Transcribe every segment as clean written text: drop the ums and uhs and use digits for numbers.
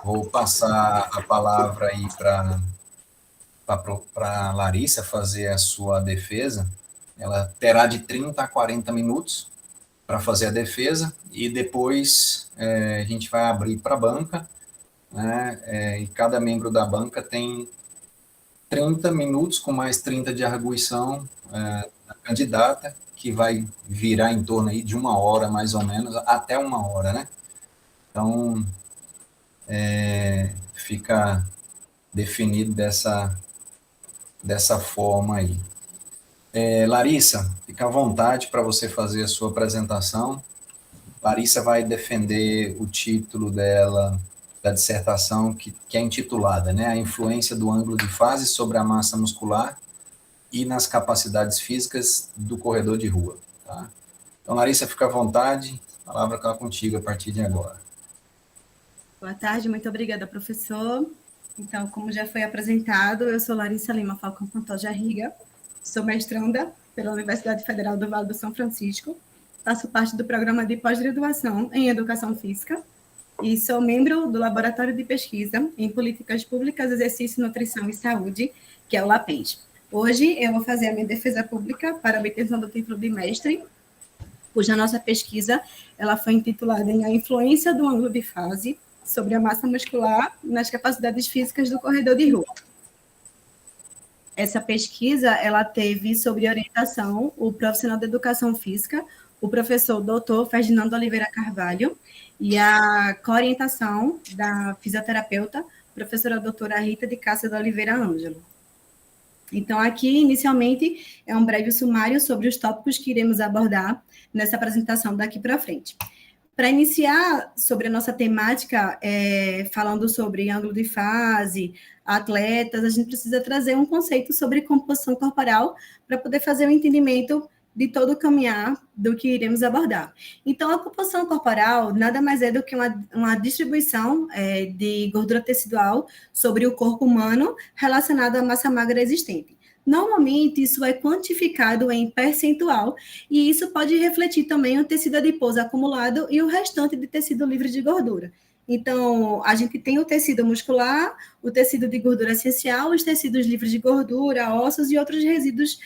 Vou passar a palavra aí para a Larissa fazer a sua defesa. Ela terá de 30 a 40 minutos para fazer a defesa, e depois a gente vai abrir para a banca, né? E cada membro da banca tem 30 minutos, com mais 30 de arguição da candidata, que vai virar em torno aí de 1 hora, mais ou menos, até 1 hora, né? Então, fica definido dessa forma aí. Larissa, fica à vontade para você fazer a sua apresentação. Larissa vai defender o título dela, da dissertação, que é intitulada, né, A Influência do Ângulo de Fase sobre a Massa Muscular e nas Capacidades Físicas do Corredor de Rua. Tá? Então, Larissa, fica à vontade, a palavra está contigo a partir de agora. Boa tarde, muito obrigada, professor. Então, como já foi apresentado, eu sou Larissa Lima Falcão Pantoja Riga, sou mestranda pela Universidade Federal do Vale do São Francisco, faço parte do programa de pós-graduação em Educação Física e sou membro do Laboratório de Pesquisa em Políticas Públicas, Exercício, Nutrição e Saúde, que é o LAPENS. Hoje eu vou fazer a minha defesa pública para a obtenção do título de mestre, cuja nossa pesquisa ela foi intitulada em A Influência do Ângulo de Fase sobre a massa muscular nas capacidades físicas do corredor de rua. Essa pesquisa ela teve sob orientação o profissional de educação física, o professor Dr. Ferdinando Oliveira Carvalho, e a coorientação da fisioterapeuta, professora doutora Rita de Cássia de Oliveira Ângelo. Então, aqui, inicialmente, é um breve sumário sobre os tópicos que iremos abordar nessa apresentação daqui para frente. Para iniciar sobre a nossa temática, falando sobre ângulo de fase, atletas, a gente precisa trazer um conceito sobre composição corporal para poder fazer um entendimento de todo o caminhar do que iremos abordar. Então, a composição corporal nada mais é do que uma distribuição de gordura tecidual sobre o corpo humano relacionada à massa magra existente. Normalmente, isso é quantificado em percentual, e isso pode refletir também o tecido adiposo acumulado e o restante de tecido livre de gordura. Então, a gente tem o tecido muscular, o tecido de gordura essencial, os tecidos livres de gordura, ossos e outros resíduos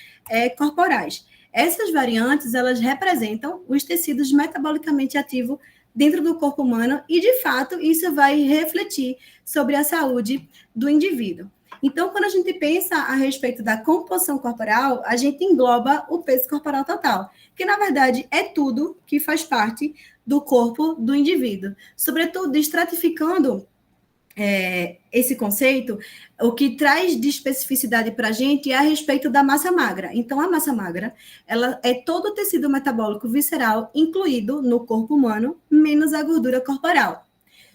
corporais. Essas variantes, elas representam os tecidos metabolicamente ativos dentro do corpo humano e, de fato, isso vai refletir sobre a saúde do indivíduo. Então, quando a gente pensa a respeito da composição corporal, a gente engloba o peso corporal total, que, na verdade, é tudo que faz parte do corpo do indivíduo. Sobretudo, estratificando esse conceito, o que traz de especificidade para a gente é a respeito da massa magra. Então, a massa magra, ela é todo o tecido metabólico visceral incluído no corpo humano, menos a gordura corporal.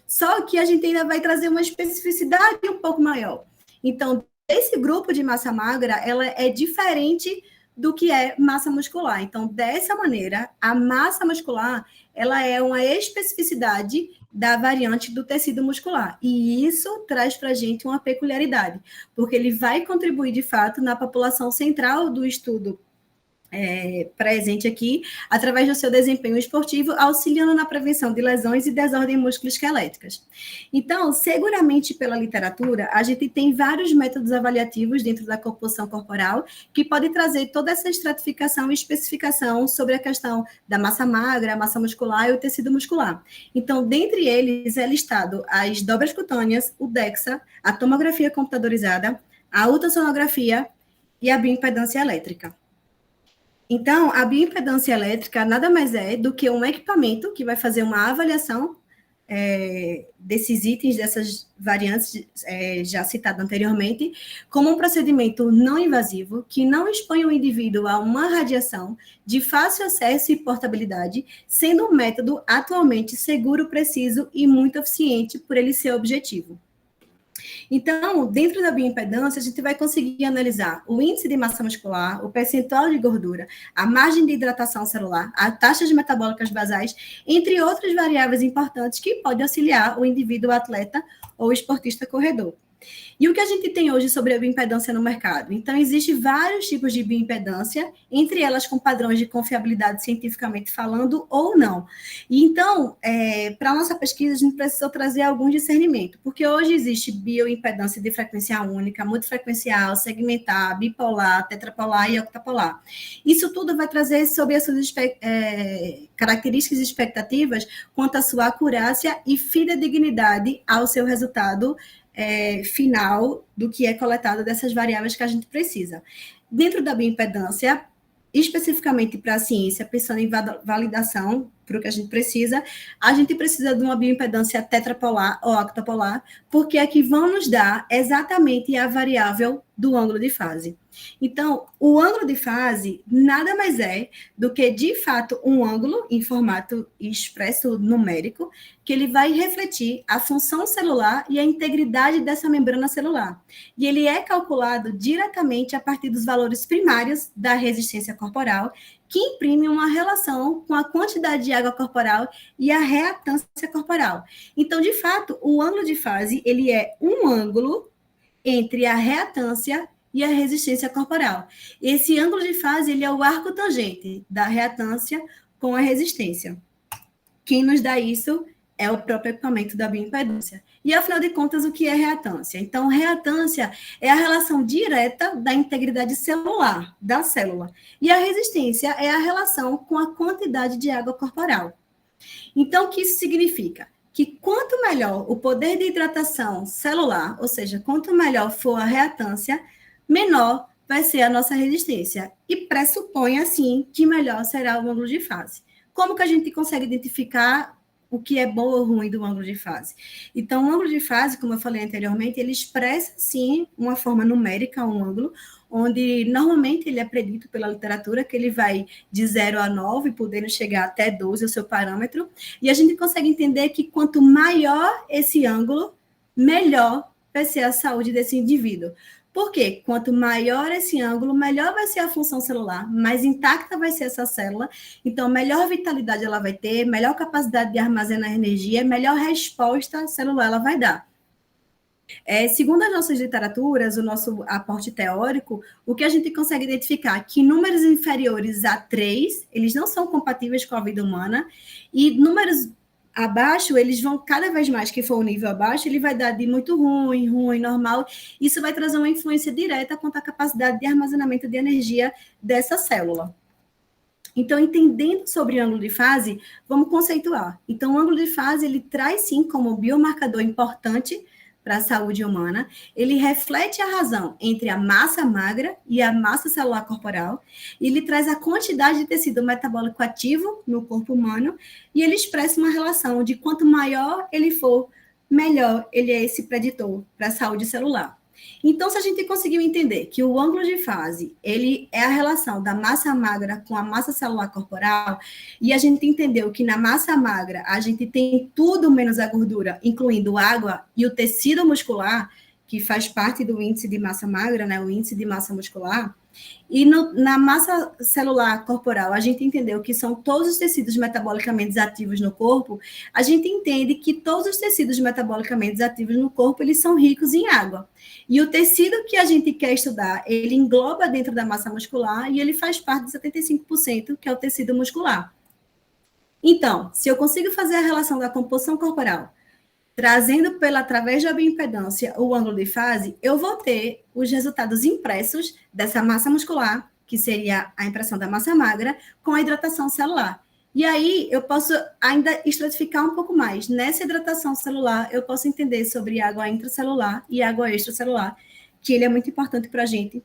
Só que a gente ainda vai trazer uma especificidade um pouco maior. Então, esse grupo de massa magra, ela é diferente do que é massa muscular. Então, dessa maneira, a massa muscular, ela é uma especificidade da variante do tecido muscular. E isso traz para a gente uma peculiaridade, porque ele vai contribuir, de fato, na população central do estudo presente aqui, através do seu desempenho esportivo, auxiliando na prevenção de lesões e desordens musculoesqueléticas. Então, seguramente pela literatura, a gente tem vários métodos avaliativos dentro da composição corporal que podem trazer toda essa estratificação e especificação sobre a questão da massa magra, a massa muscular e o tecido muscular. Então, dentre eles é listado as dobras cutâneas, o DEXA, a tomografia computadorizada, a ultrassonografia e a bioimpedância elétrica. Então, a bioimpedância elétrica nada mais é do que um equipamento que vai fazer uma avaliação desses itens, dessas variantes já citadas anteriormente, como um procedimento não invasivo que não expõe o indivíduo a uma radiação de fácil acesso e portabilidade, sendo um método atualmente seguro, preciso e muito eficiente por ele ser objetivo. Então, dentro da bioimpedância, a gente vai conseguir analisar o índice de massa muscular, o percentual de gordura, a margem de hidratação celular, as taxas metabólicas basais, entre outras variáveis importantes que podem auxiliar o indivíduo atleta ou esportista corredor. E o que a gente tem hoje sobre a bioimpedância no mercado? Então, existem vários tipos de bioimpedância, entre elas com padrões de confiabilidade cientificamente falando ou não. E então, para a nossa pesquisa, a gente precisou trazer algum discernimento, porque hoje existe bioimpedância de frequência única, multifrequencial, segmentar, bipolar, tetrapolar e octapolar. Isso tudo vai trazer sobre as suas características e expectativas quanto à sua acurácia e fidedignidade ao seu resultado final do que é coletado dessas variáveis que a gente precisa. Dentro da bioimpedância, especificamente para a ciência, pensando em validação, para o que a gente precisa de uma bioimpedância tetrapolar ou octapolar, porque é que vão nos dar exatamente a variável do ângulo de fase. Então, o ângulo de fase nada mais é do que, de fato, um ângulo em formato expresso numérico, que ele vai refletir a função celular e a integridade dessa membrana celular. E ele é calculado diretamente a partir dos valores primários da resistência corporal, que imprime uma relação com a quantidade de água corporal e a reatância corporal. Então, de fato, o ângulo de fase, ele é um ângulo entre a reatância e a resistência corporal. Esse ângulo de fase, ele é o arco tangente da reatância com a resistência. Quem nos dá isso é o próprio equipamento da bioimpedância. E, afinal de contas, o que é reatância? Então, reatância é a relação direta da integridade celular da célula. E a resistência é a relação com a quantidade de água corporal. Então, o que isso significa? Que quanto melhor o poder de hidratação celular, ou seja, quanto melhor for a reatância, menor vai ser a nossa resistência. E pressupõe, assim, que melhor será o ângulo de fase. Como que a gente consegue identificar o que é bom ou ruim do ângulo de fase? Então, o ângulo de fase, como eu falei anteriormente, ele expressa, sim, uma forma numérica, um ângulo, onde normalmente ele é predito pela literatura, que ele vai de 0 a 9, podendo chegar até 12, o seu parâmetro, e a gente consegue entender que quanto maior esse ângulo, melhor vai ser a saúde desse indivíduo. Por quê? Quanto maior esse ângulo, melhor vai ser a função celular, mais intacta vai ser essa célula, então melhor vitalidade ela vai ter, melhor capacidade de armazenar energia, melhor resposta celular ela vai dar. Segundo as nossas literaturas, o nosso aporte teórico, o que a gente consegue identificar é que números inferiores a 3, eles não são compatíveis com a vida humana, e números abaixo, eles vão cada vez mais que for o nível abaixo, ele vai dar de muito ruim, normal. Isso vai trazer uma influência direta quanto à capacidade de armazenamento de energia dessa célula. Então, entendendo sobre ângulo de fase, vamos conceituar. Então, o ângulo de fase, ele traz, sim, como biomarcador importante para a saúde humana, ele reflete a razão entre a massa magra e a massa celular corporal, e ele traz a quantidade de tecido metabólico ativo no corpo humano, e ele expressa uma relação de quanto maior ele for, melhor ele é esse preditor para a saúde celular. Então, se a gente conseguiu entender que o ângulo de fase, ele é a relação da massa magra com a massa celular corporal, e a gente entendeu que na massa magra a gente tem tudo menos a gordura, incluindo água e o tecido muscular, que faz parte do índice de massa magra, né, o índice de massa muscular, e na massa celular corporal, a gente entendeu que são todos os tecidos metabolicamente ativos no corpo, a gente entende que todos os tecidos metabolicamente ativos no corpo, eles são ricos em água. E o tecido que a gente quer estudar, ele engloba dentro da massa muscular e ele faz parte de 75%, que é o tecido muscular. Então, se eu consigo fazer a relação da composição corporal, trazendo através da bioimpedância o ângulo de fase, eu vou ter os resultados impressos dessa massa muscular, que seria a impressão da massa magra, com a hidratação celular. E aí, eu posso ainda estratificar um pouco mais. Nessa hidratação celular, eu posso entender sobre água intracelular e água extracelular, que ele é muito importante para a gente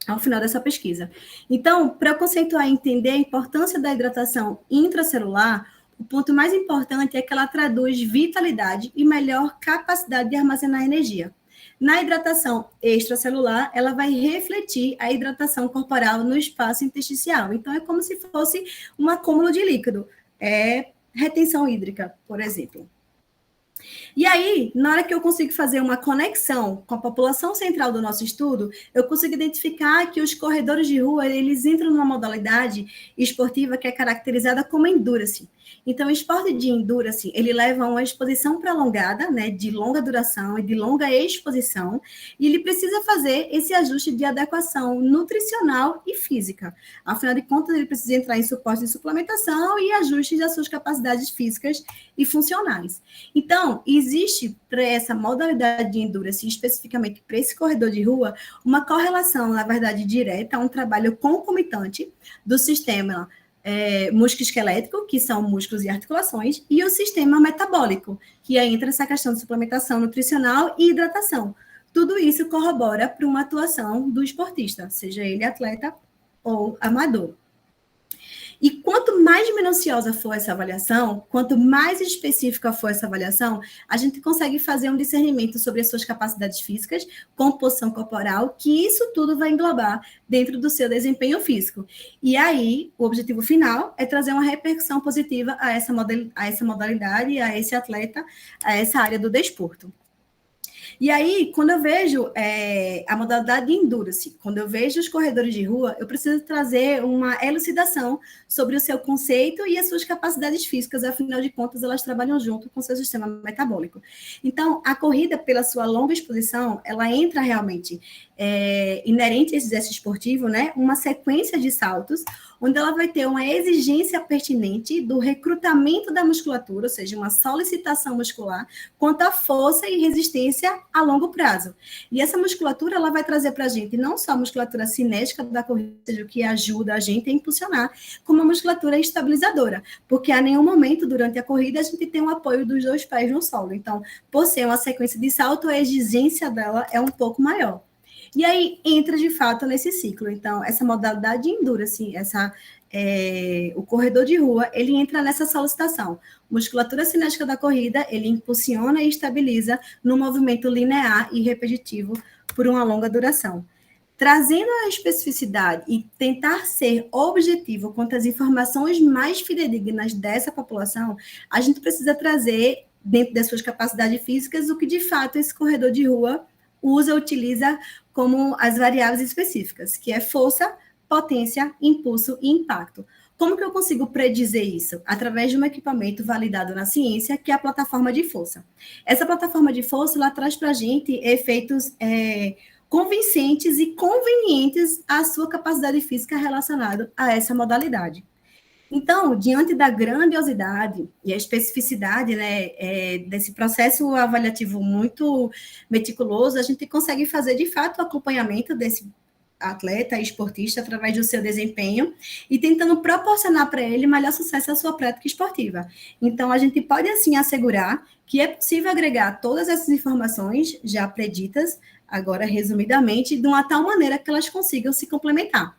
ao final dessa pesquisa. Então, para eu conceituar e entender a importância da hidratação intracelular, o ponto mais importante é que ela traduz vitalidade e melhor capacidade de armazenar energia. Na hidratação extracelular, ela vai refletir a hidratação corporal no espaço intersticial. Então, é como se fosse um acúmulo de líquido. Retenção hídrica, por exemplo. E aí, na hora que eu consigo fazer uma conexão com a população central do nosso estudo, eu consigo identificar que os corredores de rua, eles entram numa modalidade esportiva que é caracterizada como endurance. Então, o esporte de endurance, ele leva a uma exposição prolongada, né, de longa duração e de longa exposição, e ele precisa fazer esse ajuste de adequação nutricional e física. Afinal de contas, ele precisa entrar em suporte de suplementação e ajustes das suas capacidades físicas e funcionais. Então, existe para essa modalidade de endurance, especificamente para esse corredor de rua, uma correlação, na verdade, direta, a um trabalho concomitante do sistema músculo-esquelético, que são músculos e articulações, e o sistema metabólico, que aí entra essa questão de suplementação nutricional e hidratação. Tudo isso corrobora para uma atuação do esportista, seja ele atleta ou amador. E quanto mais minuciosa for essa avaliação, quanto mais específica for essa avaliação, a gente consegue fazer um discernimento sobre as suas capacidades físicas, composição corporal, que isso tudo vai englobar dentro do seu desempenho físico. E aí, o objetivo final é trazer uma repercussão positiva a essa modalidade, a esse atleta, a essa área do desporto. E aí, quando eu vejo a modalidade de endurance, quando eu vejo os corredores de rua, eu preciso trazer uma elucidação sobre o seu conceito e as suas capacidades físicas, afinal de contas, elas trabalham junto com o seu sistema metabólico. Então, a corrida, pela sua longa exposição, ela entra realmente inerente a esse exercício esportivo, né? Uma sequência de saltos, onde ela vai ter uma exigência pertinente do recrutamento da musculatura, ou seja, uma solicitação muscular, quanto à força e resistência a longo prazo. E essa musculatura, ela vai trazer para a gente não só a musculatura cinética da corrida, ou seja, o que ajuda a gente a impulsionar, como a musculatura estabilizadora, porque a nenhum momento durante a corrida a gente tem o apoio dos dois pés no solo. Então, por ser uma sequência de salto, a exigência dela é um pouco maior. E aí entra de fato nesse ciclo. Então, essa modalidade de endurance, o corredor de rua, ele entra nessa solicitação. Musculatura cinética da corrida, ele impulsiona e estabiliza no movimento linear e repetitivo por uma longa duração. Trazendo a especificidade e tentar ser objetivo quanto às informações mais fidedignas dessa população, a gente precisa trazer, dentro das suas capacidades físicas, o que de fato esse corredor de rua utiliza como as variáveis específicas, que é força, potência, impulso e impacto. Como que eu consigo predizer isso? Através de um equipamento validado na ciência, que é a plataforma de força. Essa plataforma de força, ela traz para a gente efeitos convincentes e convenientes à sua capacidade física relacionada a essa modalidade. Então, diante da grandiosidade e a especificidade, né, desse processo avaliativo muito meticuloso, a gente consegue fazer, de fato, o acompanhamento desse atleta e esportista através do seu desempenho e tentando proporcionar para ele maior sucesso à sua prática esportiva. Então, a gente pode, assim, assegurar que é possível agregar todas essas informações já preditas, agora resumidamente, de uma tal maneira que elas consigam se complementar.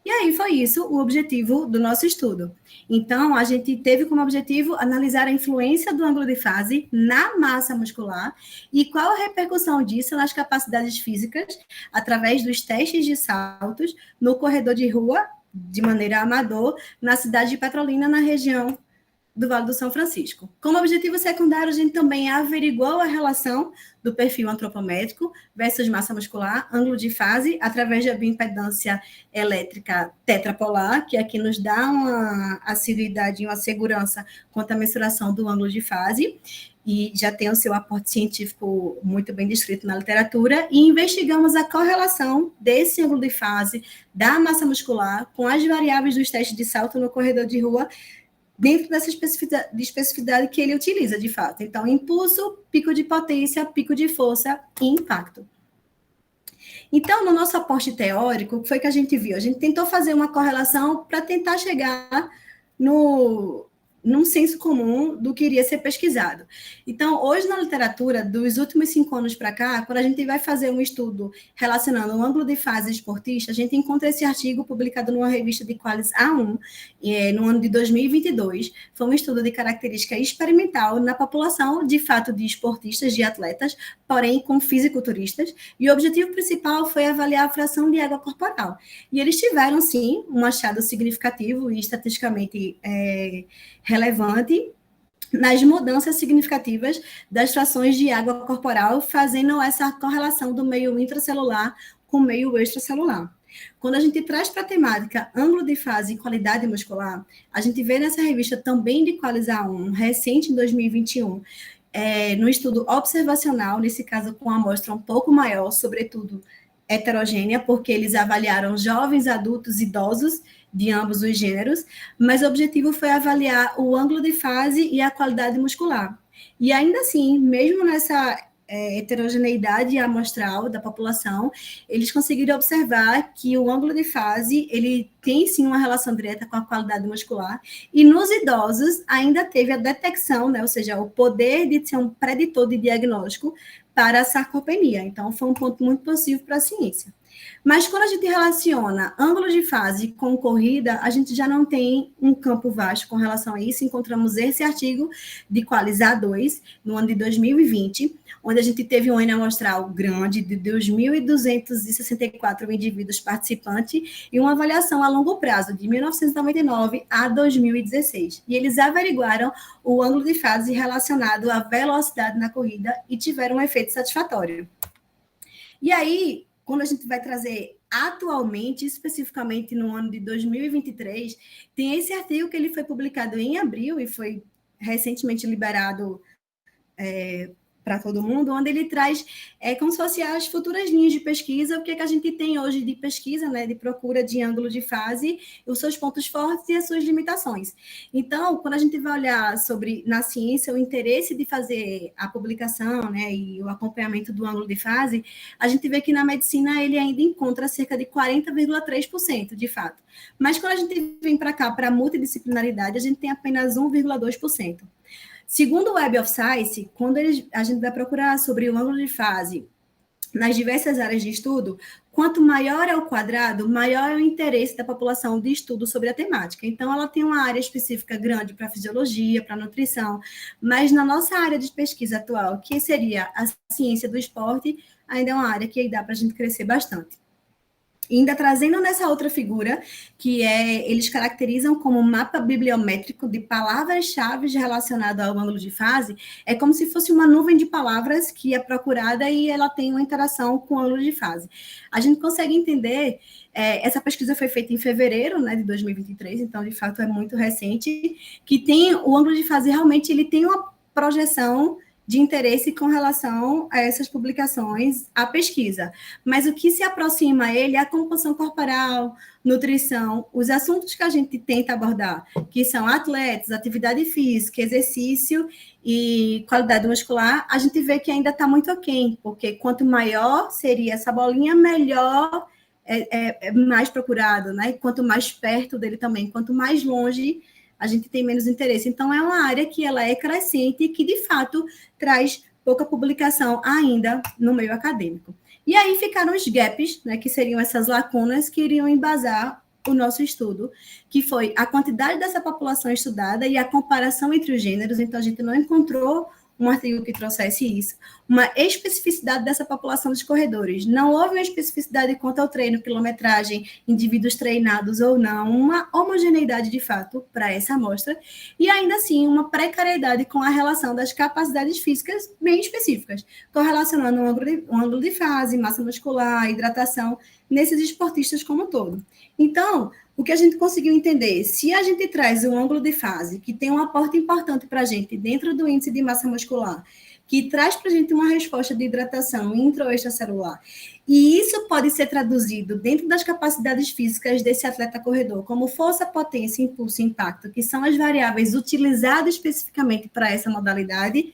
E aí foi isso o objetivo do nosso estudo. Então, a gente teve como objetivo analisar a influência do ângulo de fase na massa muscular e qual a repercussão disso nas capacidades físicas através dos testes de saltos no corredor de rua, de maneira amador, na cidade de Petrolina, na região do Vale do São Francisco. Como objetivo secundário, a gente também averiguou a relação do perfil antropométrico versus massa muscular, ângulo de fase, através da bioimpedância elétrica tetrapolar, que aqui nos dá uma assiduidade e uma segurança quanto à mensuração do ângulo de fase, e já tem o seu aporte científico muito bem descrito na literatura, e investigamos a correlação desse ângulo de fase da massa muscular com as variáveis dos testes de salto no corredor de rua, dentro dessa especificidade que ele utiliza, de fato. Então, impulso, pico de potência, pico de força e impacto. Então, no nosso aporte teórico, o que foi que a gente viu? A gente tentou fazer uma correlação para tentar chegar num senso comum do que iria ser pesquisado. Então, hoje na literatura, dos últimos 5 anos para cá, quando a gente vai fazer um estudo relacionando o ângulo de fase esportista, a gente encontra esse artigo publicado numa revista de Qualis A1, no ano de 2022. Foi um estudo de característica experimental na população, de fato, de esportistas, de atletas, porém com fisiculturistas, e o objetivo principal foi avaliar a fração de água corporal. E eles tiveram, sim, um achado significativo e estatisticamente relevante nas mudanças significativas das frações de água corporal, fazendo essa correlação do meio intracelular com o meio extracelular. Quando a gente traz para a temática ângulo de fase e qualidade muscular, a gente vê nessa revista também de Qualizar 1, recente em 2021, no estudo observacional, nesse caso com uma amostra um pouco maior, sobretudo heterogênea, porque eles avaliaram jovens, adultos, idosos, de ambos os gêneros, mas o objetivo foi avaliar o ângulo de fase e a qualidade muscular. E ainda assim, mesmo nessa heterogeneidade amostral da população, eles conseguiram observar que o ângulo de fase, ele tem sim uma relação direta com a qualidade muscular, e nos idosos ainda teve a detecção, né, ou seja, o poder de ser um preditor de diagnóstico para a sarcopenia. Então, foi um ponto muito possível para a ciência. Mas quando a gente relaciona ângulo de fase com corrida, a gente já não tem um campo vasto com relação a isso. Encontramos esse artigo de Qualizar 2, no ano de 2020, onde a gente teve um N amostral grande de 2.264 indivíduos participantes e uma avaliação a longo prazo, de 1999 a 2016. E eles averiguaram o ângulo de fase relacionado à velocidade na corrida e tiveram um efeito satisfatório. E aí, quando a gente vai trazer atualmente, especificamente no ano de 2023, tem esse artigo que ele foi publicado em abril e foi recentemente liberado para todo mundo, onde ele traz como se fossem as futuras linhas de pesquisa, o que a gente tem hoje de pesquisa, né, de procura de ângulo de fase, os seus pontos fortes e as suas limitações. Então, quando a gente vai olhar sobre, na ciência, o interesse de fazer a publicação, né, e o acompanhamento do ângulo de fase, a gente vê que na medicina ele ainda encontra cerca de 40,3%, de fato. Mas quando a gente vem para cá, para a multidisciplinaridade, a gente tem apenas 1,2%. Segundo o Web of Science, quando a gente vai procurar sobre o ângulo de fase nas diversas áreas de estudo, quanto maior é o quadrado, maior é o interesse da população de estudo sobre a temática. Então, ela tem uma área específica grande para fisiologia, para nutrição, mas na nossa área de pesquisa atual, que seria a ciência do esporte, ainda é uma área que dá para a gente crescer bastante. E ainda trazendo nessa outra figura, que eles caracterizam como mapa bibliométrico de palavras-chave relacionadas ao ângulo de fase, é como se fosse uma nuvem de palavras que é procurada e ela tem uma interação com o ângulo de fase. A gente consegue entender, essa pesquisa foi feita em fevereiro, né, de 2023, então, de fato, é muito recente, que tem o ângulo de fase, realmente, ele tem uma projeção de interesse com relação a essas publicações, a pesquisa. Mas o que se aproxima a ele é a composição corporal, nutrição, os assuntos que a gente tenta abordar, que são atletas, atividade física, exercício e qualidade muscular, a gente vê que ainda está muito aquém, porque quanto maior seria essa bolinha, melhor é mais procurado, né? Quanto mais perto dele também, quanto mais longe, a gente tem menos interesse. Então, é uma área que ela é crescente e que, de fato, traz pouca publicação ainda no meio acadêmico. E aí ficaram os gaps, né, que seriam essas lacunas que iriam embasar o nosso estudo, que foi a quantidade dessa população estudada e a comparação entre os gêneros. Então, a gente não encontrou um artigo que trouxesse isso, uma especificidade dessa população dos corredores. Não houve uma especificidade quanto ao treino, quilometragem, indivíduos treinados ou não, uma homogeneidade de fato para essa amostra, e ainda assim uma precariedade com a relação das capacidades físicas bem específicas, correlacionando um ângulo de fase, massa muscular, hidratação, nesses esportistas como um todo. Então, o que a gente conseguiu entender, se a gente traz um ângulo de fase que tem um aporte importante para a gente dentro do índice de massa muscular, que traz para a gente uma resposta de hidratação intra ou extracelular, e isso pode ser traduzido dentro das capacidades físicas desse atleta corredor, como força, potência, impulso e impacto, que são as variáveis utilizadas especificamente para essa modalidade,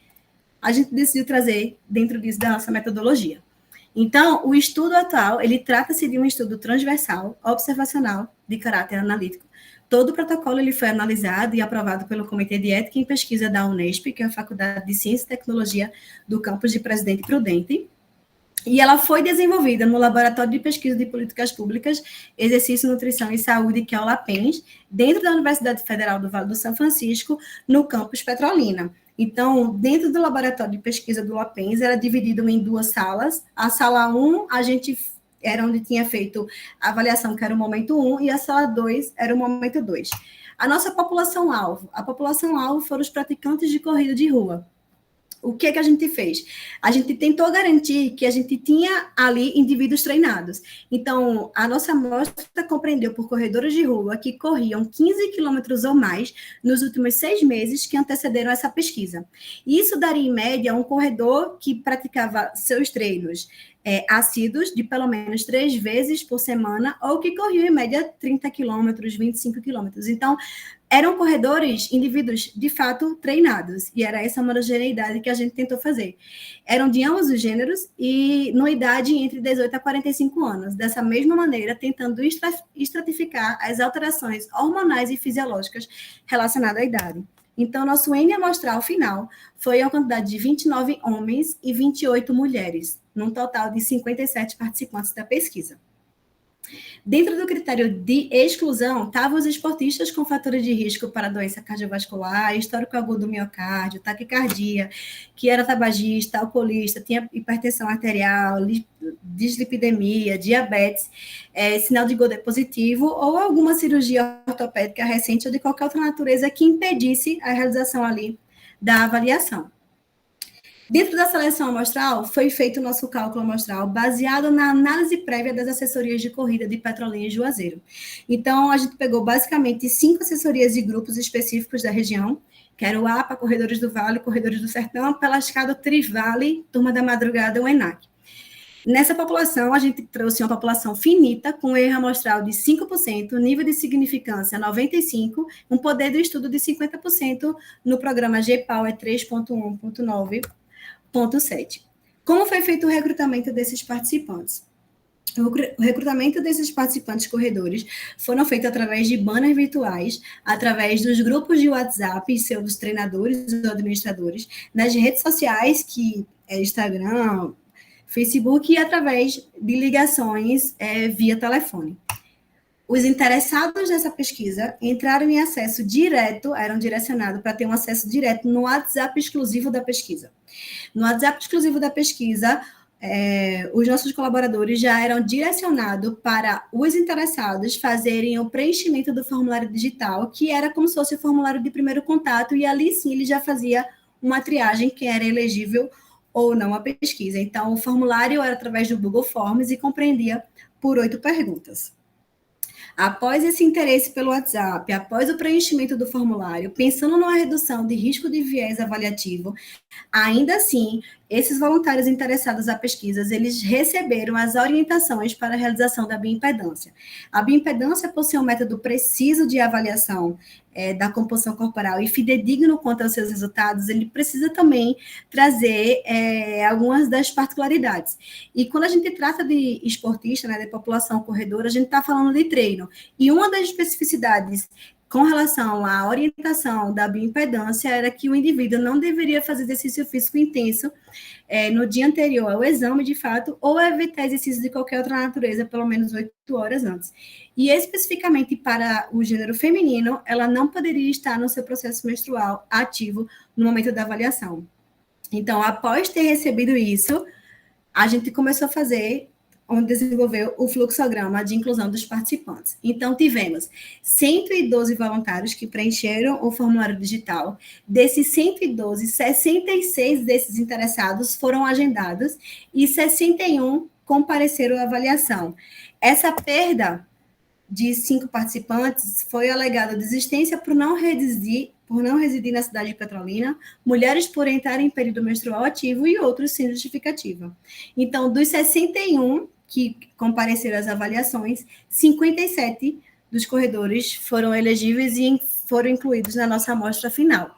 a gente decidiu trazer dentro disso da nossa metodologia. Então, o estudo atual, ele trata-se de um estudo transversal, observacional, de caráter analítico. Todo o protocolo ele foi analisado e aprovado pelo Comitê de Ética em Pesquisa da Unesp, que é a Faculdade de Ciência e Tecnologia do campus de Presidente Prudente, e ela foi desenvolvida no Laboratório de Pesquisa de Políticas Públicas, Exercício, Nutrição e Saúde, que é o LAPENS, dentro da Universidade Federal do Vale do São Francisco, no campus Petrolina. Então, dentro do laboratório de pesquisa do LAPENS, era dividido em duas salas. A sala 1, era onde tinha feito a avaliação, que era o momento 1, e a sala 2 era o momento 2. A nossa população-alvo foram os praticantes de corrida de rua. o que é que a gente fez? A gente tentou garantir que a gente tinha ali indivíduos treinados. Então, a nossa amostra compreendeu por corredores de rua que corriam 15 quilômetros ou mais nos últimos 6 meses que antecederam essa pesquisa. Isso daria, em média, um corredor que praticava seus treinos assíduos de pelo menos 3 vezes por semana ou que corriam, em média, 30 quilômetros, 25 quilômetros. Então, eram corredores, indivíduos de fato treinados, e era essa homogeneidade que a gente tentou fazer. Eram de ambos os gêneros e numa idade entre 18 a 45 anos, dessa mesma maneira, tentando estratificar as alterações hormonais e fisiológicas relacionadas à idade. Então, nosso N amostral final foi a quantidade de 29 homens e 28 mulheres, num total de 57 participantes da pesquisa. Dentro do critério de exclusão, estavam os esportistas com fatores de risco para doença cardiovascular, histórico agudo do miocárdio, taquicardia, que era tabagista, alcoolista, tinha hipertensão arterial, dislipidemia, diabetes, sinal de Gaudet positivo ou alguma cirurgia ortopédica recente ou de qualquer outra natureza que impedisse a realização ali da avaliação. Dentro da seleção amostral, foi feito o nosso cálculo amostral baseado na análise prévia das assessorias de corrida de Petrolina e Juazeiro. Então, a gente pegou basicamente 5 assessorias de grupos específicos da região, que era o APA, Corredores do Vale, Corredores do Sertão, Pelascado, Trivale, Turma da Madrugada, o ENAC. Nessa população, a gente trouxe uma população finita, com erro amostral de 5%, nível de significância 95%, um poder do estudo de 50% no programa G-Power 3.1.9, 7. Como foi feito o recrutamento desses participantes? O recrutamento desses participantes corredores foram feitos através de banners virtuais, através dos grupos de WhatsApp, dos treinadores ou administradores, nas redes sociais, que é Instagram, Facebook, e através de ligações via telefone. Os interessados nessa pesquisa entraram em acesso direto, eram direcionados para ter um acesso direto no WhatsApp exclusivo da pesquisa. No WhatsApp exclusivo da pesquisa, os nossos colaboradores já eram direcionados para os interessados fazerem o preenchimento do formulário digital, que era como se fosse o formulário de primeiro contato, e ali sim ele já fazia uma triagem que era elegível ou não à pesquisa. Então, o formulário era através do Google Forms e compreendia por 8 perguntas. Após esse interesse pelo WhatsApp, após o preenchimento do formulário, pensando numa redução de risco de viés avaliativo, ainda assim, esses voluntários interessados à pesquisa, eles receberam as orientações para a realização da bioimpedância. A bioimpedância, por ser um método preciso de avaliação da composição corporal e fidedigno quanto aos seus resultados, ele precisa também trazer algumas das particularidades. E quando a gente trata de esportista, de população corredora, a gente está falando de treino. E uma das especificidades com relação à orientação da bioimpedância era que o indivíduo não deveria fazer exercício físico intenso no dia anterior ao exame, de fato, ou evitar exercícios de qualquer outra natureza, pelo menos 8 horas antes. E especificamente para o gênero feminino, ela não poderia estar no seu processo menstrual ativo no momento da avaliação. Então, após ter recebido isso, a gente começou a fazer, onde desenvolveu o fluxograma de inclusão dos participantes. Então, tivemos 112 voluntários que preencheram o formulário digital. Desses 112, 66 desses interessados foram agendados e 61 compareceram à avaliação. Essa perda de 5 participantes foi alegada desistência por não residir na cidade de Petrolina, mulheres por entrarem em período menstrual ativo e outros sem justificativa. Então, dos 61 que compareceram às avaliações, 57 dos corredores foram elegíveis e foram incluídos na nossa amostra final.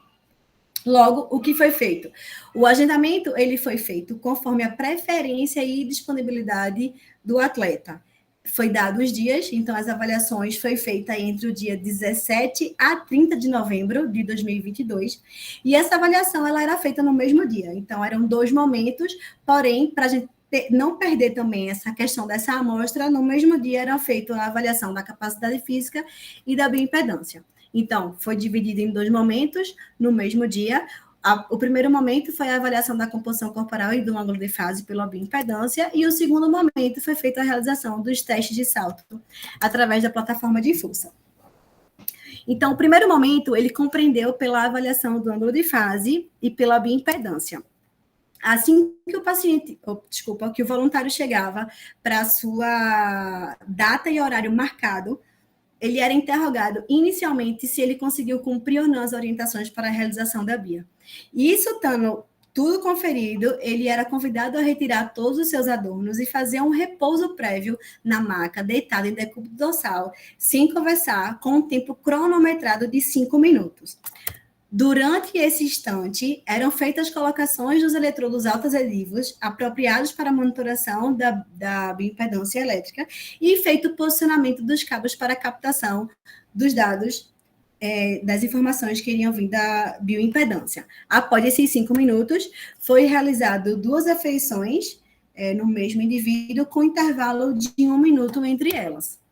Logo, o que foi feito? O agendamento ele foi feito conforme a preferência e disponibilidade do atleta. Foi dado os dias, então as avaliações foi feita entre o dia 17 a 30 de novembro de 2022, e essa avaliação ela era feita no mesmo dia. Então, eram 2 momentos, porém, para a gente não perder também essa questão dessa amostra, no mesmo dia era feita a avaliação da capacidade física e da bioimpedância. Então, foi dividido em 2 momentos, no mesmo dia. O primeiro momento foi a avaliação da composição corporal e do ângulo de fase pela bioimpedância, e o segundo momento foi feita a realização dos testes de salto através da plataforma de Fusa. Então, o primeiro momento, ele compreendeu pela avaliação do ângulo de fase e pela bioimpedância. Assim que o paciente, que o voluntário chegava para a sua data e horário marcado, ele era interrogado inicialmente se ele conseguiu cumprir ou não as orientações para a realização da BIA. E isso estando tudo conferido, ele era convidado a retirar todos os seus adornos e fazer um repouso prévio na maca, deitado em decúbito dorsal, sem conversar, com um tempo cronometrado de 5 minutos. Durante esse instante, eram feitas colocações dos eletrodos autoadesivos apropriados para a monitoração da bioimpedância elétrica e feito o posicionamento dos cabos para a captação dos dados, das informações que iriam vir da bioimpedância. Após esses 5 minutos, foi realizado 2 aferições no mesmo indivíduo, com intervalo de 1 minuto entre elas.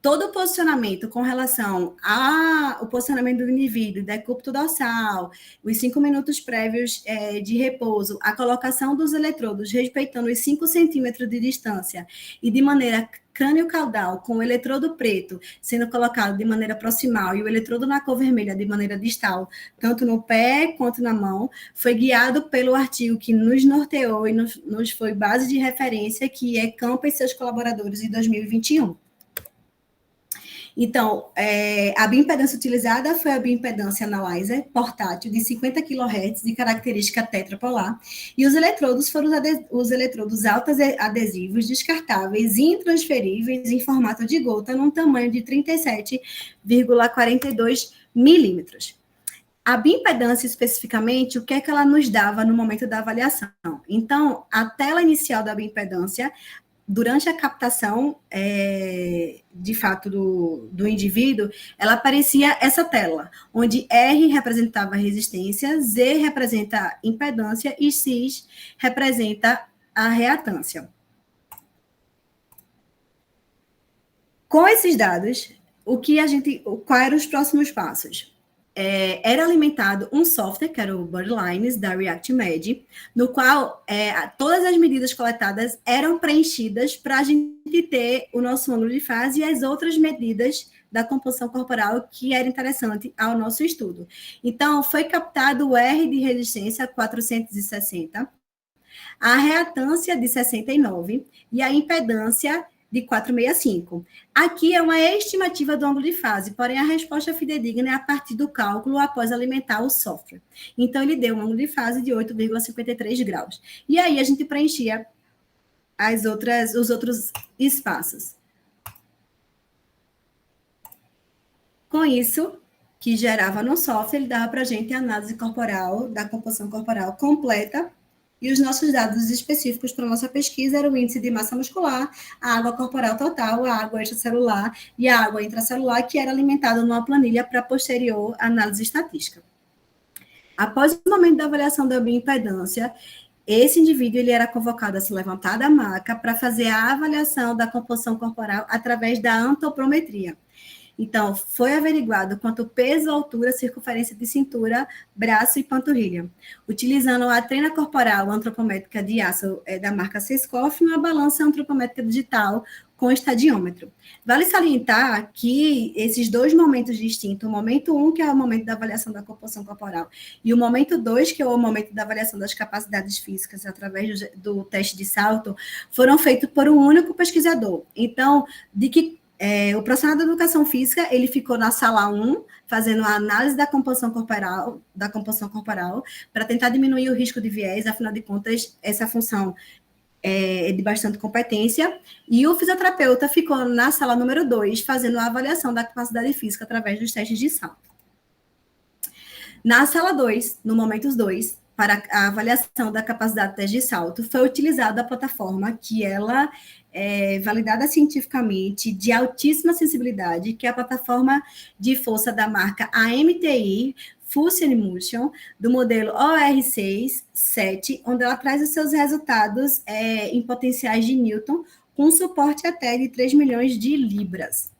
Todo o posicionamento com relação ao posicionamento do indivíduo, decúbito dorsal, os 5 minutos prévios de repouso, a colocação dos eletrodos respeitando os 5 centímetros de distância e de maneira crânio-caudal, com o eletrodo preto sendo colocado de maneira proximal e o eletrodo na cor vermelha de maneira distal, tanto no pé quanto na mão, foi guiado pelo artigo que nos norteou e nos foi base de referência, que é Campa e seus colaboradores, em 2021. Então, a bioimpedância utilizada foi a bioimpedância analyzer portátil de 50 kHz de característica tetrapolar, e os eletrodos foram os eletrodos autoadesivos descartáveis e intransferíveis em formato de gota, num tamanho de 37,42 milímetros. A bioimpedância, especificamente, o que é que ela nos dava no momento da avaliação? Então, a tela inicial da bioimpedância, durante a captação, de fato, do indivíduo, ela aparecia essa tela, onde R representava resistência, Z representa impedância e X representa a reatância. Com esses dados, quais eram os próximos passos? Era alimentado um software, que era o Birdlines, da ReactMed, no qual todas as medidas coletadas eram preenchidas para a gente ter o nosso ângulo de fase e as outras medidas da composição corporal que era interessante ao nosso estudo. Então, foi captado o R de resistência 460, a reatância de 69 e a impedância de 465. Aqui é uma estimativa do ângulo de fase, porém a resposta fidedigna é a partir do cálculo após alimentar o software. Então, ele deu um ângulo de fase de 8,53 graus. E aí, a gente preenchia os outros espaços. Com isso, que gerava no software, ele dava para a gente a análise corporal, da composição corporal completa, e os nossos dados específicos para a nossa pesquisa eram o índice de massa muscular, a água corporal total, a água extracelular e a água intracelular, que era alimentada numa planilha para posterior análise estatística. Após o momento da avaliação da bioimpedância, esse indivíduo ele era convocado a se levantar da maca para fazer a avaliação da composição corporal através da antropometria. Então, foi averiguado quanto peso, altura, circunferência de cintura, braço e panturrilha, utilizando a trena corporal antropométrica de aço da marca Sescoff e uma balança antropométrica digital com estadiômetro. Vale salientar que esses 2 momentos distintos, o momento 1, que é o momento da avaliação da composição corporal, e o momento 2, que é o momento da avaliação das capacidades físicas através do teste de salto, foram feitos por um único pesquisador. Então, o profissional da educação física, ele ficou na sala 1, fazendo a análise da composição corporal, para tentar diminuir o risco de viés, afinal de contas, essa função é de bastante competência, e o fisioterapeuta ficou na sala número 2, fazendo a avaliação da capacidade física através dos testes de salto. Na sala 2, no momento 2, para a avaliação da capacidade de teste de salto, foi utilizada a plataforma que ela é validada cientificamente, de altíssima sensibilidade, que é a plataforma de força da marca AMTI, Force and Motion, do modelo OR6-7, onde ela traz os seus resultados em potenciais de Newton, com suporte até de 3 milhões de libras.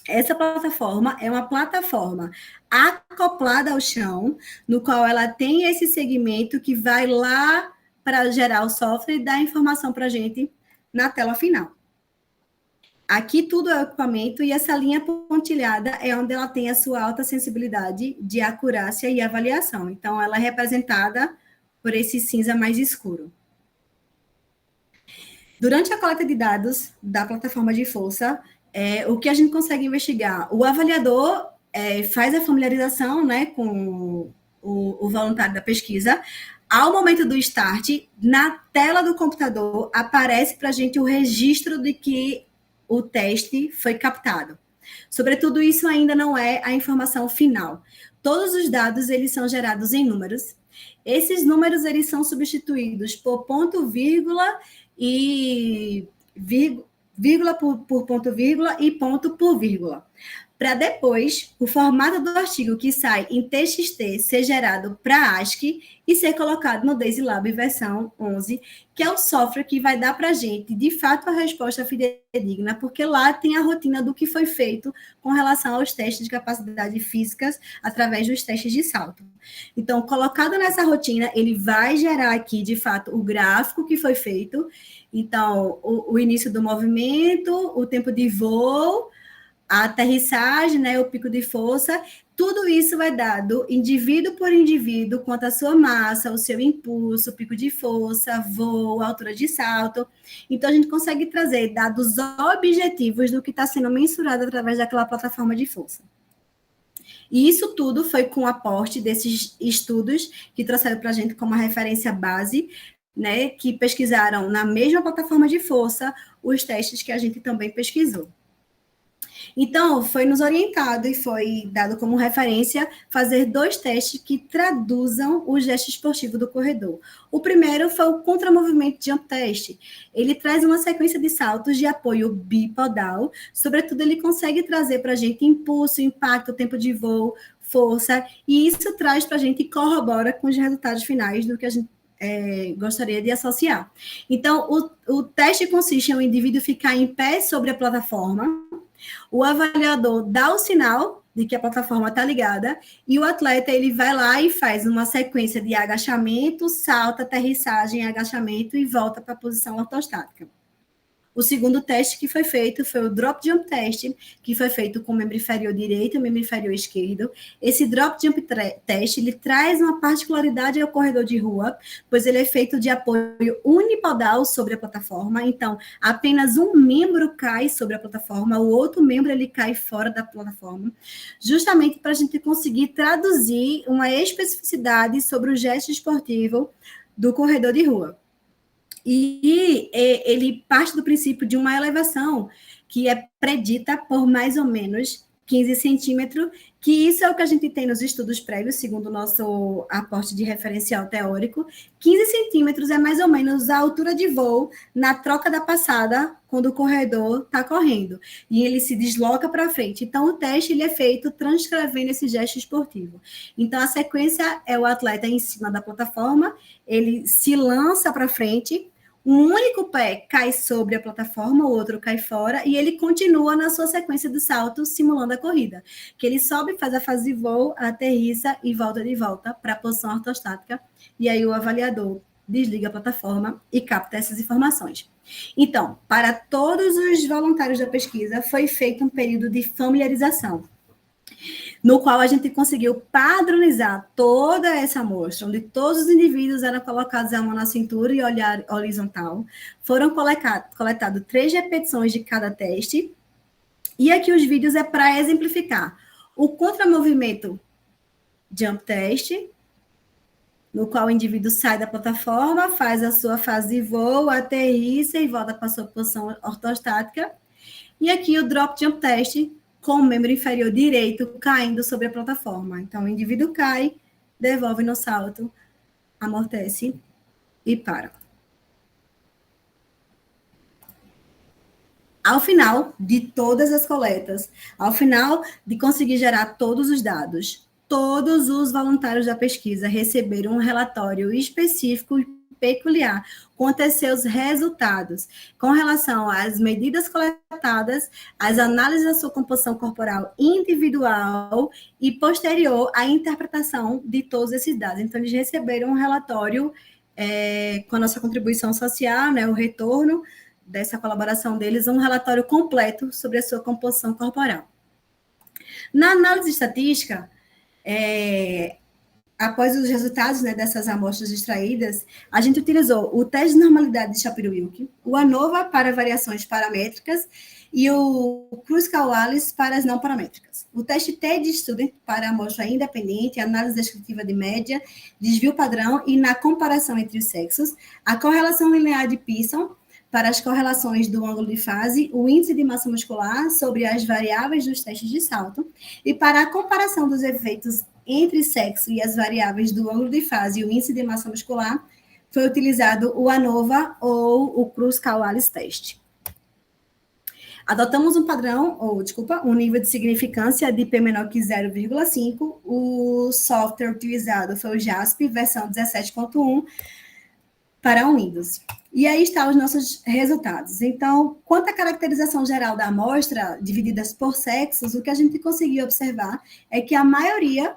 Essa plataforma é uma plataforma acoplada ao chão, no qual ela tem esse segmento que vai lá para gerar o software e dar informação para a gente na tela final. Aqui tudo é o equipamento e essa linha pontilhada é onde ela tem a sua alta sensibilidade de acurácia e avaliação. Então, ela é representada por esse cinza mais escuro. Durante a coleta de dados da plataforma de força, o que a gente consegue investigar? O avaliador faz a familiarização, né, com o voluntário da pesquisa. Ao momento do start, na tela do computador, aparece para a gente o registro de que o teste foi captado. Sobretudo, isso ainda não é a informação final. Todos os dados, eles são gerados em números. Esses números, eles são substituídos por ponto, vírgula e vírgula por ponto, vírgula e ponto por vírgula. Para depois, o formato do artigo que sai em TXT ser gerado para ASCII e ser colocado no DAISYLab versão 11, que é o software que vai dar para a gente, de fato, a resposta fidedigna, porque lá tem a rotina do que foi feito com relação aos testes de capacidade físicas através dos testes de salto. Então, colocado nessa rotina, ele vai gerar aqui, de fato, o gráfico que foi feito. Então, o início do movimento, o tempo de voo, a aterrissagem, né, o pico de força, tudo isso vai dado indivíduo por indivíduo, quanto à sua massa, o seu impulso, o pico de força, voo, altura de salto. Então, a gente consegue trazer dados objetivos do que está sendo mensurado através daquela plataforma de força. E isso tudo foi com o aporte desses estudos que trouxeram para a gente como referência base, né, que pesquisaram na mesma plataforma de força os testes que a gente também pesquisou. Então, foi nos orientado e foi dado como referência fazer 2 testes que traduzam o gesto esportivo do corredor. O primeiro foi o contramovimento jump test. Ele traz uma sequência de saltos de apoio bipodal, sobretudo ele consegue trazer para a gente impulso, impacto, tempo de voo, força, e isso traz para a gente e corrobora com os resultados finais do que a gente gostaria de associar. Então, o teste consiste em o indivíduo ficar em pé sobre a plataforma, o avaliador dá o sinal de que a plataforma está ligada e o atleta ele vai lá e faz uma sequência de agachamento, salto, aterrissagem, agachamento e volta para a posição ortostática. O segundo teste que foi feito foi o drop jump test, que foi feito com o membro inferior direito e o membro inferior esquerdo. Esse drop jump test, ele traz uma particularidade ao corredor de rua, pois ele é feito de apoio unipodal sobre a plataforma, então apenas um membro cai sobre a plataforma, o outro membro ele cai fora da plataforma, justamente para a gente conseguir traduzir uma especificidade sobre o gesto esportivo do corredor de rua. E ele parte do princípio de uma elevação que é predita por mais ou menos 15 centímetros, que isso é o que a gente tem nos estudos prévios, segundo o nosso aporte de referencial teórico. 15 centímetros é mais ou menos a altura de voo na troca da passada, quando o corredor está correndo, e ele se desloca para frente. Então, o teste ele é feito transcrevendo esse gesto esportivo. Então, a sequência é o atleta em cima da plataforma, ele se lança para frente, um único pé cai sobre a plataforma, o outro cai fora, e ele continua na sua sequência de salto, simulando a corrida. Que ele sobe, faz a fase de voo, aterrissa e volta de volta para a posição ortostática, e aí o avaliador desliga a plataforma e capta essas informações. Então, para todos os voluntários da pesquisa, foi feito um período de familiarização, no qual a gente conseguiu padronizar toda essa amostra, onde todos os indivíduos eram colocados a mão na cintura e olhar horizontal. Foram coletados 3 repetições de cada teste. E aqui os vídeos é para exemplificar o contramovimento jump test, no qual o indivíduo sai da plataforma, faz a sua fase de voo, aterrissa e volta para a sua posição ortostática. E aqui o drop jump test, com o membro inferior direito caindo sobre a plataforma. Então, o indivíduo cai, devolve no salto, amortece e para. Ao final de todas as coletas, ao final de conseguir gerar todos os dados, todos os voluntários da pesquisa receberam um relatório específico e peculiar quanto a seus resultados, com relação às medidas coletadas, às análises da sua composição corporal individual e posterior à interpretação de todos esses dados. Então, eles receberam um relatório com a nossa contribuição social, né, o retorno dessa colaboração deles, um relatório completo sobre a sua composição corporal. Na análise estatística, após os resultados, né, dessas amostras extraídas, a gente utilizou o teste de normalidade de Shapiro-Wilk, o ANOVA para variações paramétricas e o Kruskal-Wallis para as não paramétricas. O teste T de Student para amostra independente, análise descritiva de média, desvio padrão e na comparação entre os sexos, a correlação linear de Pearson para as correlações do ângulo de fase, o índice de massa muscular sobre as variáveis dos testes de salto, e para a comparação dos efeitos entre sexo e as variáveis do ângulo de fase e o índice de massa muscular, foi utilizado o ANOVA ou o Kruskal-Wallis teste. Adotamos um nível de significância de P menor que 0,5. O software utilizado foi o JASP, versão 17.1, para o Windows. E aí estão os nossos resultados. Então, quanto à caracterização geral da amostra, divididas por sexos, o que a gente conseguiu observar é que a maioria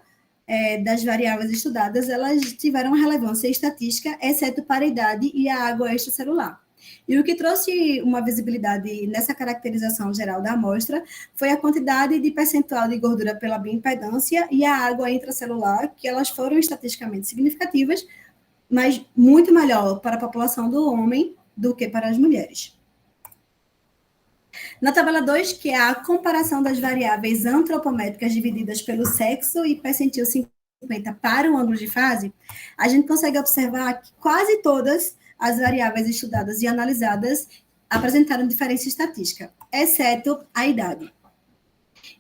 das variáveis estudadas, elas tiveram relevância estatística, exceto para a idade e a água extracelular. E o que trouxe uma visibilidade nessa caracterização geral da amostra foi a quantidade de percentual de gordura pela bioimpedância e a água intracelular, que elas foram estatisticamente significativas, mas muito melhor para a população do homem do que para as mulheres. Na tabela 2, que é a comparação das variáveis antropométricas divididas pelo sexo e percentil 50 para o ângulo de fase, a gente consegue observar que quase todas as variáveis estudadas e analisadas apresentaram diferença estatística, exceto a idade.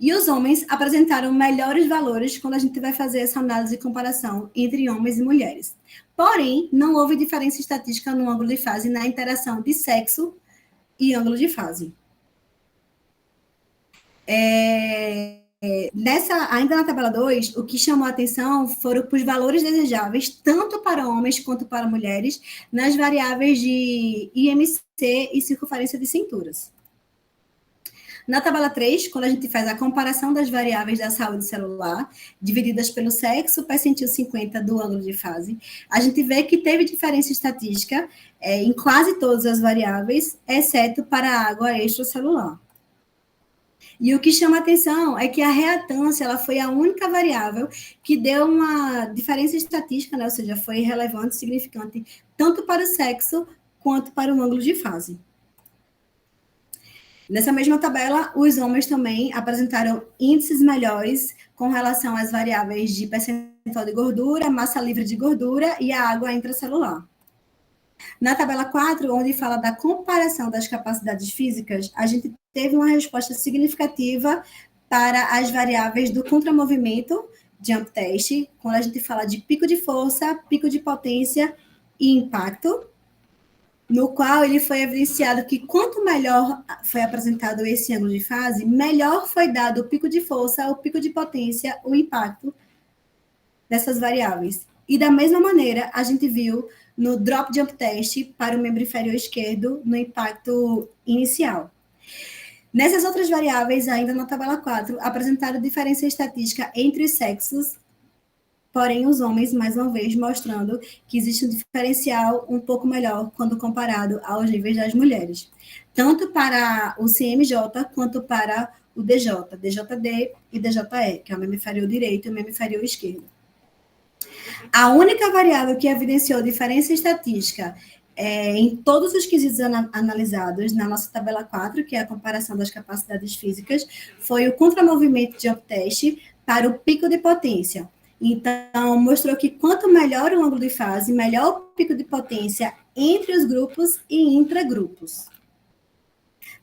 E os homens apresentaram melhores valores quando a gente vai fazer essa análise e comparação entre homens e mulheres. Porém, não houve diferença estatística no ângulo de fase na interação de sexo e ângulo de fase. Ainda na tabela 2, o que chamou a atenção foram os valores desejáveis, tanto para homens quanto para mulheres, nas variáveis de IMC e circunferência de cinturas. Na tabela 3, quando a gente faz a comparação das variáveis da saúde celular, divididas pelo sexo, percentil 50 do ângulo de fase, a gente vê que teve diferença estatística em quase todas as variáveis, exceto para a água extracelular. E o que chama atenção é que a reatância ela foi a única variável que deu uma diferença estatística, né? Ou seja, foi relevante, significante, tanto para o sexo quanto para o ângulo de fase. Nessa mesma tabela, os homens também apresentaram índices melhores com relação às variáveis de percentual de gordura, massa livre de gordura e a água intracelular. Na tabela 4, onde fala da comparação das capacidades físicas, a gente teve uma resposta significativa para as variáveis do contramovimento, jump test, quando a gente fala de pico de força, pico de potência e impacto, no qual ele foi evidenciado que quanto melhor foi apresentado esse ângulo de fase, melhor foi dado o pico de força, o pico de potência, o impacto dessas variáveis. E da mesma maneira, a gente viu no drop jump test para o membro inferior esquerdo no impacto inicial. Nessas outras variáveis, ainda na tabela 4, apresentaram diferença estatística entre os sexos, porém os homens, mais uma vez, mostrando que existe um diferencial um pouco melhor quando comparado aos níveis das mulheres, tanto para o CMJ quanto para o DJ, DJD e DJE, que é o membro inferior direito e o membro inferior esquerdo. A única variável que evidenciou diferença estatística em todos os quesitos analisados na nossa tabela 4, que é a comparação das capacidades físicas, foi o contramovimento jump test para o pico de potência. Então, mostrou que quanto melhor o ângulo de fase, melhor o pico de potência entre os grupos e intragrupos.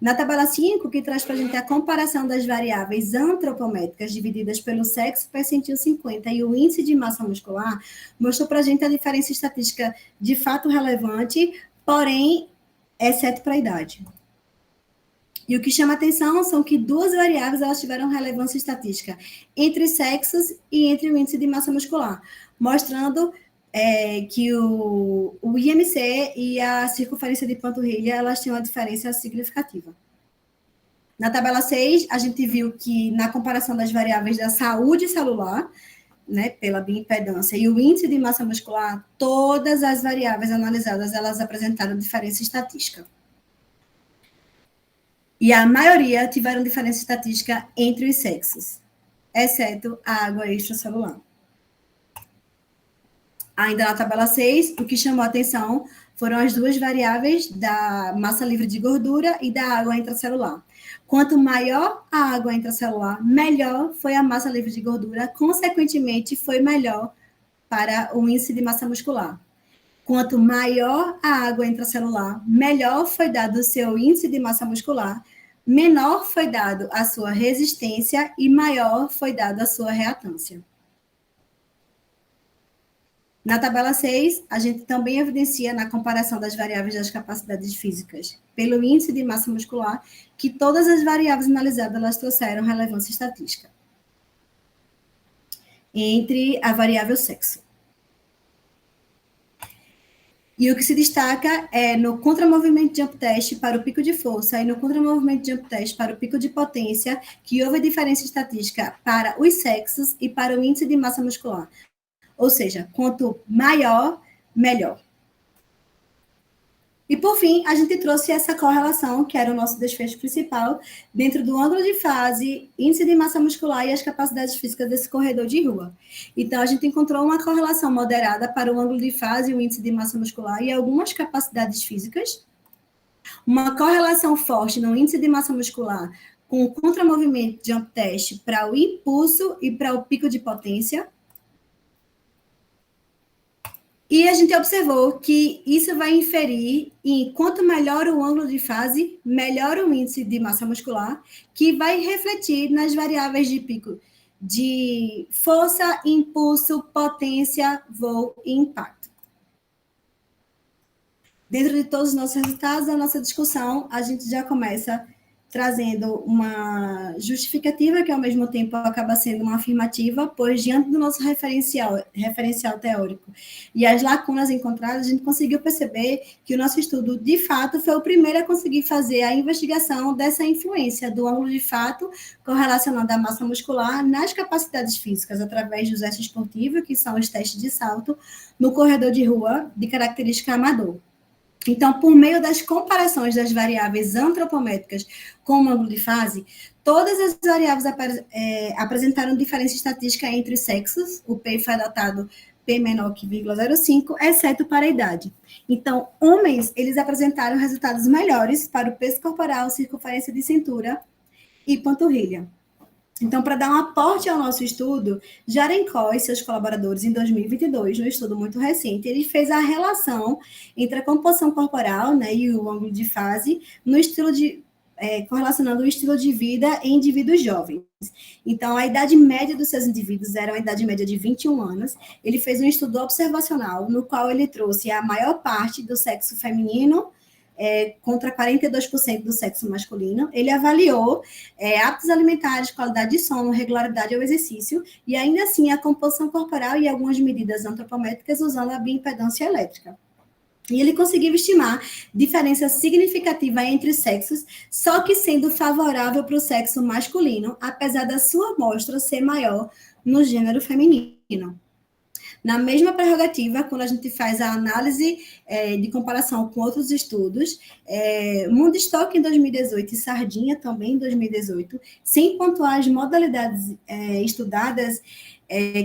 Na tabela 5, que traz para a gente a comparação das variáveis antropométricas divididas pelo sexo, percentil 50 e o índice de massa muscular, mostrou para a gente a diferença estatística de fato relevante, porém, exceto para a idade. E o que chama atenção são que duas variáveis elas tiveram relevância estatística entre sexos e entre o índice de massa muscular, mostrando que o IMC e a circunferência de panturrilha elas têm uma diferença significativa. Na tabela 6, a gente viu que na comparação das variáveis da saúde celular, né, pela bioimpedância e o índice de massa muscular, todas as variáveis analisadas elas apresentaram diferença estatística. E a maioria tiveram diferença estatística entre os sexos, exceto a água extracelular. Ainda na tabela 6, o que chamou a atenção foram as duas variáveis da massa livre de gordura e da água intracelular. Quanto maior a água intracelular, melhor foi a massa livre de gordura, consequentemente, foi melhor para o índice de massa muscular. Quanto maior a água intracelular, melhor foi dado o seu índice de massa muscular, menor foi dado a sua resistência e maior foi dado a sua reatância. Na tabela 6, a gente também evidencia na comparação das variáveis das capacidades físicas pelo índice de massa muscular que todas as variáveis analisadas elas trouxeram relevância estatística entre a variável sexo. E o que se destaca é no contramovimento jump test para o pico de força e no contramovimento jump test para o pico de potência, que houve diferença estatística para os sexos e para o índice de massa muscular. Ou seja, quanto maior, melhor. E, por fim, a gente trouxe essa correlação, que era o nosso desfecho principal, dentro do ângulo de fase, índice de massa muscular e as capacidades físicas desse corredor de rua. Então, a gente encontrou uma correlação moderada para o ângulo de fase, o índice de massa muscular e algumas capacidades físicas, uma correlação forte no índice de massa muscular com o contramovimento jump test para o impulso e para o pico de potência. E a gente observou que isso vai inferir em quanto melhor o ângulo de fase, melhor o índice de massa muscular, que vai refletir nas variáveis de pico de força, impulso, potência, voo e impacto. Dentro de todos os nossos resultados, da nossa discussão, a gente já começa trazendo uma justificativa que, ao mesmo tempo, acaba sendo uma afirmativa, pois, diante do nosso referencial teórico e as lacunas encontradas, a gente conseguiu perceber que o nosso estudo, de fato, foi o primeiro a conseguir fazer a investigação dessa influência do ângulo de fato correlacionado à massa muscular nas capacidades físicas, através do exercício esportivo, que são os testes de salto, no corredor de rua de característica amador. Então, por meio das comparações das variáveis antropométricas com o ângulo de fase, todas as variáveis apresentaram diferença estatística entre os sexos, o P foi adotado P menor que 0,05, exceto para a idade. Então, homens, eles apresentaram resultados melhores para o peso corporal, circunferência de cintura e panturrilha. Então, para dar um aporte ao nosso estudo, Jarenkó e seus colaboradores, em 2022, num estudo muito recente, ele fez a relação entre a composição corporal, né, e o ângulo de fase, no estilo correlacionando o estilo de vida em indivíduos jovens. Então, a idade média dos seus indivíduos era uma idade média de 21 anos. Ele fez um estudo observacional, no qual ele trouxe a maior parte do sexo feminino, contra 42% do sexo masculino. Ele avaliou hábitos alimentares, qualidade de sono, regularidade ao exercício, e ainda assim a composição corporal e algumas medidas antropométricas usando a bioimpedância elétrica. E ele conseguiu estimar diferença significativa entre os sexos, só que sendo favorável para o sexo masculino, apesar da sua amostra ser maior no gênero feminino. Na mesma prerrogativa, quando a gente faz a análise de comparação com outros estudos, Mundstock em 2018 e Sardinha também em 2018, sem pontuar as modalidades estudadas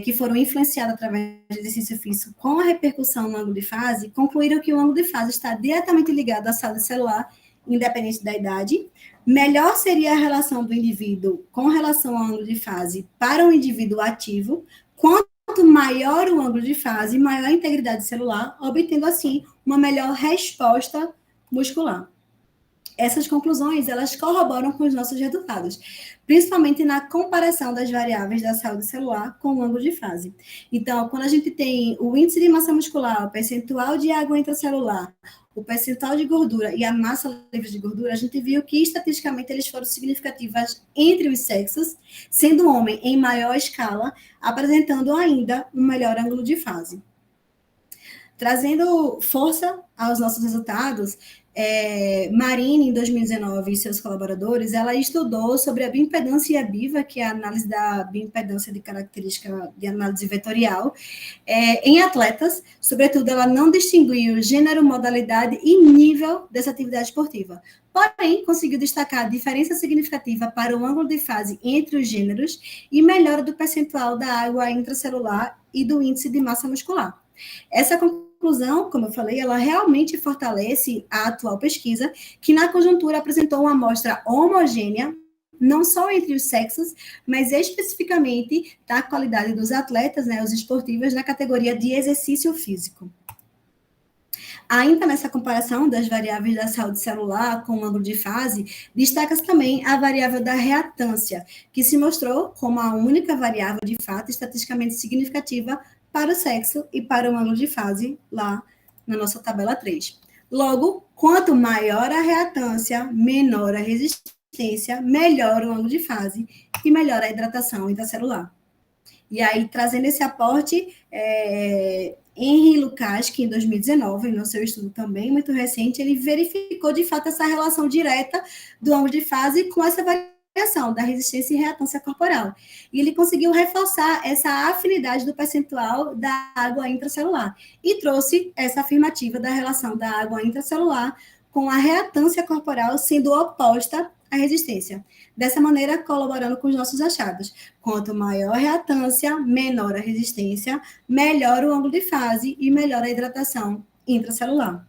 que foram influenciadas através do exercício físico com a repercussão no ângulo de fase, concluíram que o ângulo de fase está diretamente ligado à saúde celular, independente da idade. Melhor seria a relação do indivíduo com relação ao ângulo de fase para um indivíduo ativo, quanto maior o ângulo de fase, maior a integridade celular, obtendo, assim, uma melhor resposta muscular. Essas conclusões, elas corroboram com os nossos resultados, principalmente na comparação das variáveis da saúde celular com o ângulo de fase. Então, quando a gente tem o índice de massa muscular, o percentual de água intracelular, o percentual de gordura e a massa livre de gordura, a gente viu que, estatisticamente, eles foram significativas entre os sexos, sendo o homem em maior escala, apresentando ainda um melhor ângulo de fase. Trazendo força aos nossos resultados, Marini, em 2019, e seus colaboradores, ela estudou sobre a bioimpedância e a BIVA, que é a análise da bioimpedância de característica de análise vetorial, em atletas. Sobretudo, ela não distinguiu gênero, modalidade e nível dessa atividade esportiva. Porém, conseguiu destacar a diferença significativa para o ângulo de fase entre os gêneros e melhora do percentual da água intracelular e do índice de massa muscular. Essa conclusão, como eu falei, ela realmente fortalece a atual pesquisa, que na conjuntura apresentou uma amostra homogênea, não só entre os sexos, mas especificamente da qualidade dos atletas, né, os esportivos, na categoria de exercício físico. Ainda nessa comparação das variáveis da saúde celular com o ângulo de fase, destaca-se também a variável da reatância, que se mostrou como a única variável de fato estatisticamente significativa para o sexo e para o ângulo de fase lá na nossa tabela 3. Logo, quanto maior a reatância, menor a resistência, melhor o ângulo de fase e melhor a hidratação intracelular. E aí, trazendo esse aporte, Henry Lukács, em 2019, no seu estudo também muito recente, ele verificou, de fato, essa relação direta do ângulo de fase com essa variação da resistência e reatância corporal. E ele conseguiu reforçar essa afinidade do percentual da água intracelular e trouxe essa afirmativa da relação da água intracelular com a reatância corporal sendo oposta à resistência. Dessa maneira, colaborando com os nossos achados. Quanto maior a reatância, menor a resistência, melhor o ângulo de fase e melhor a hidratação intracelular.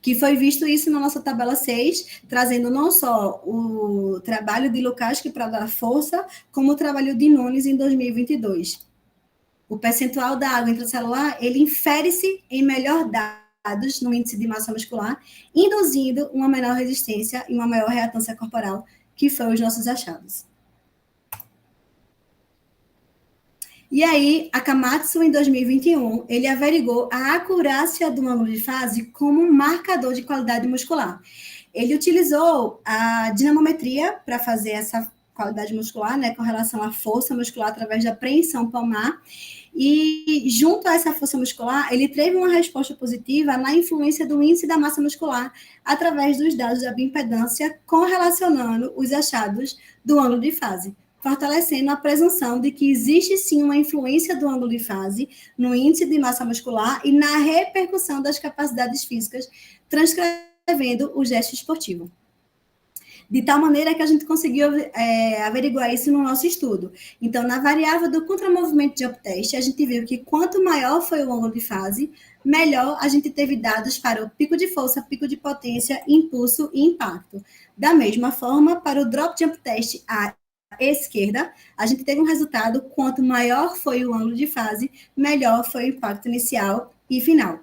Que foi visto isso na nossa tabela 6, trazendo não só o trabalho de Lukács para dar força, como o trabalho de Nunes em 2022. O percentual da água intracelular, ele infere-se em melhor dados no índice de massa muscular, induzindo uma menor resistência e uma maior reatância corporal, que foram os nossos achados. E aí, Akamatsu, em 2021, ele averigou a acurácia do ângulo de fase como um marcador de qualidade muscular. Ele utilizou a dinamometria para fazer essa qualidade muscular, né, com relação à força muscular através da preensão palmar, e junto a essa força muscular, ele teve uma resposta positiva na influência do índice da massa muscular através dos dados da bioimpedância, correlacionando os achados do ângulo de fase, fortalecendo a presunção de que existe sim uma influência do ângulo de fase no índice de massa muscular e na repercussão das capacidades físicas, transcrevendo o gesto esportivo. De tal maneira que a gente conseguiu averiguar isso no nosso estudo. Então, na variável do contramovimento de uptest, a gente viu que quanto maior foi o ângulo de fase, melhor a gente teve dados para o pico de força, pico de potência, impulso e impacto. Da mesma forma, para o drop jump test à esquerda, a gente teve um resultado, quanto maior foi o ângulo de fase, melhor foi o impacto inicial e final.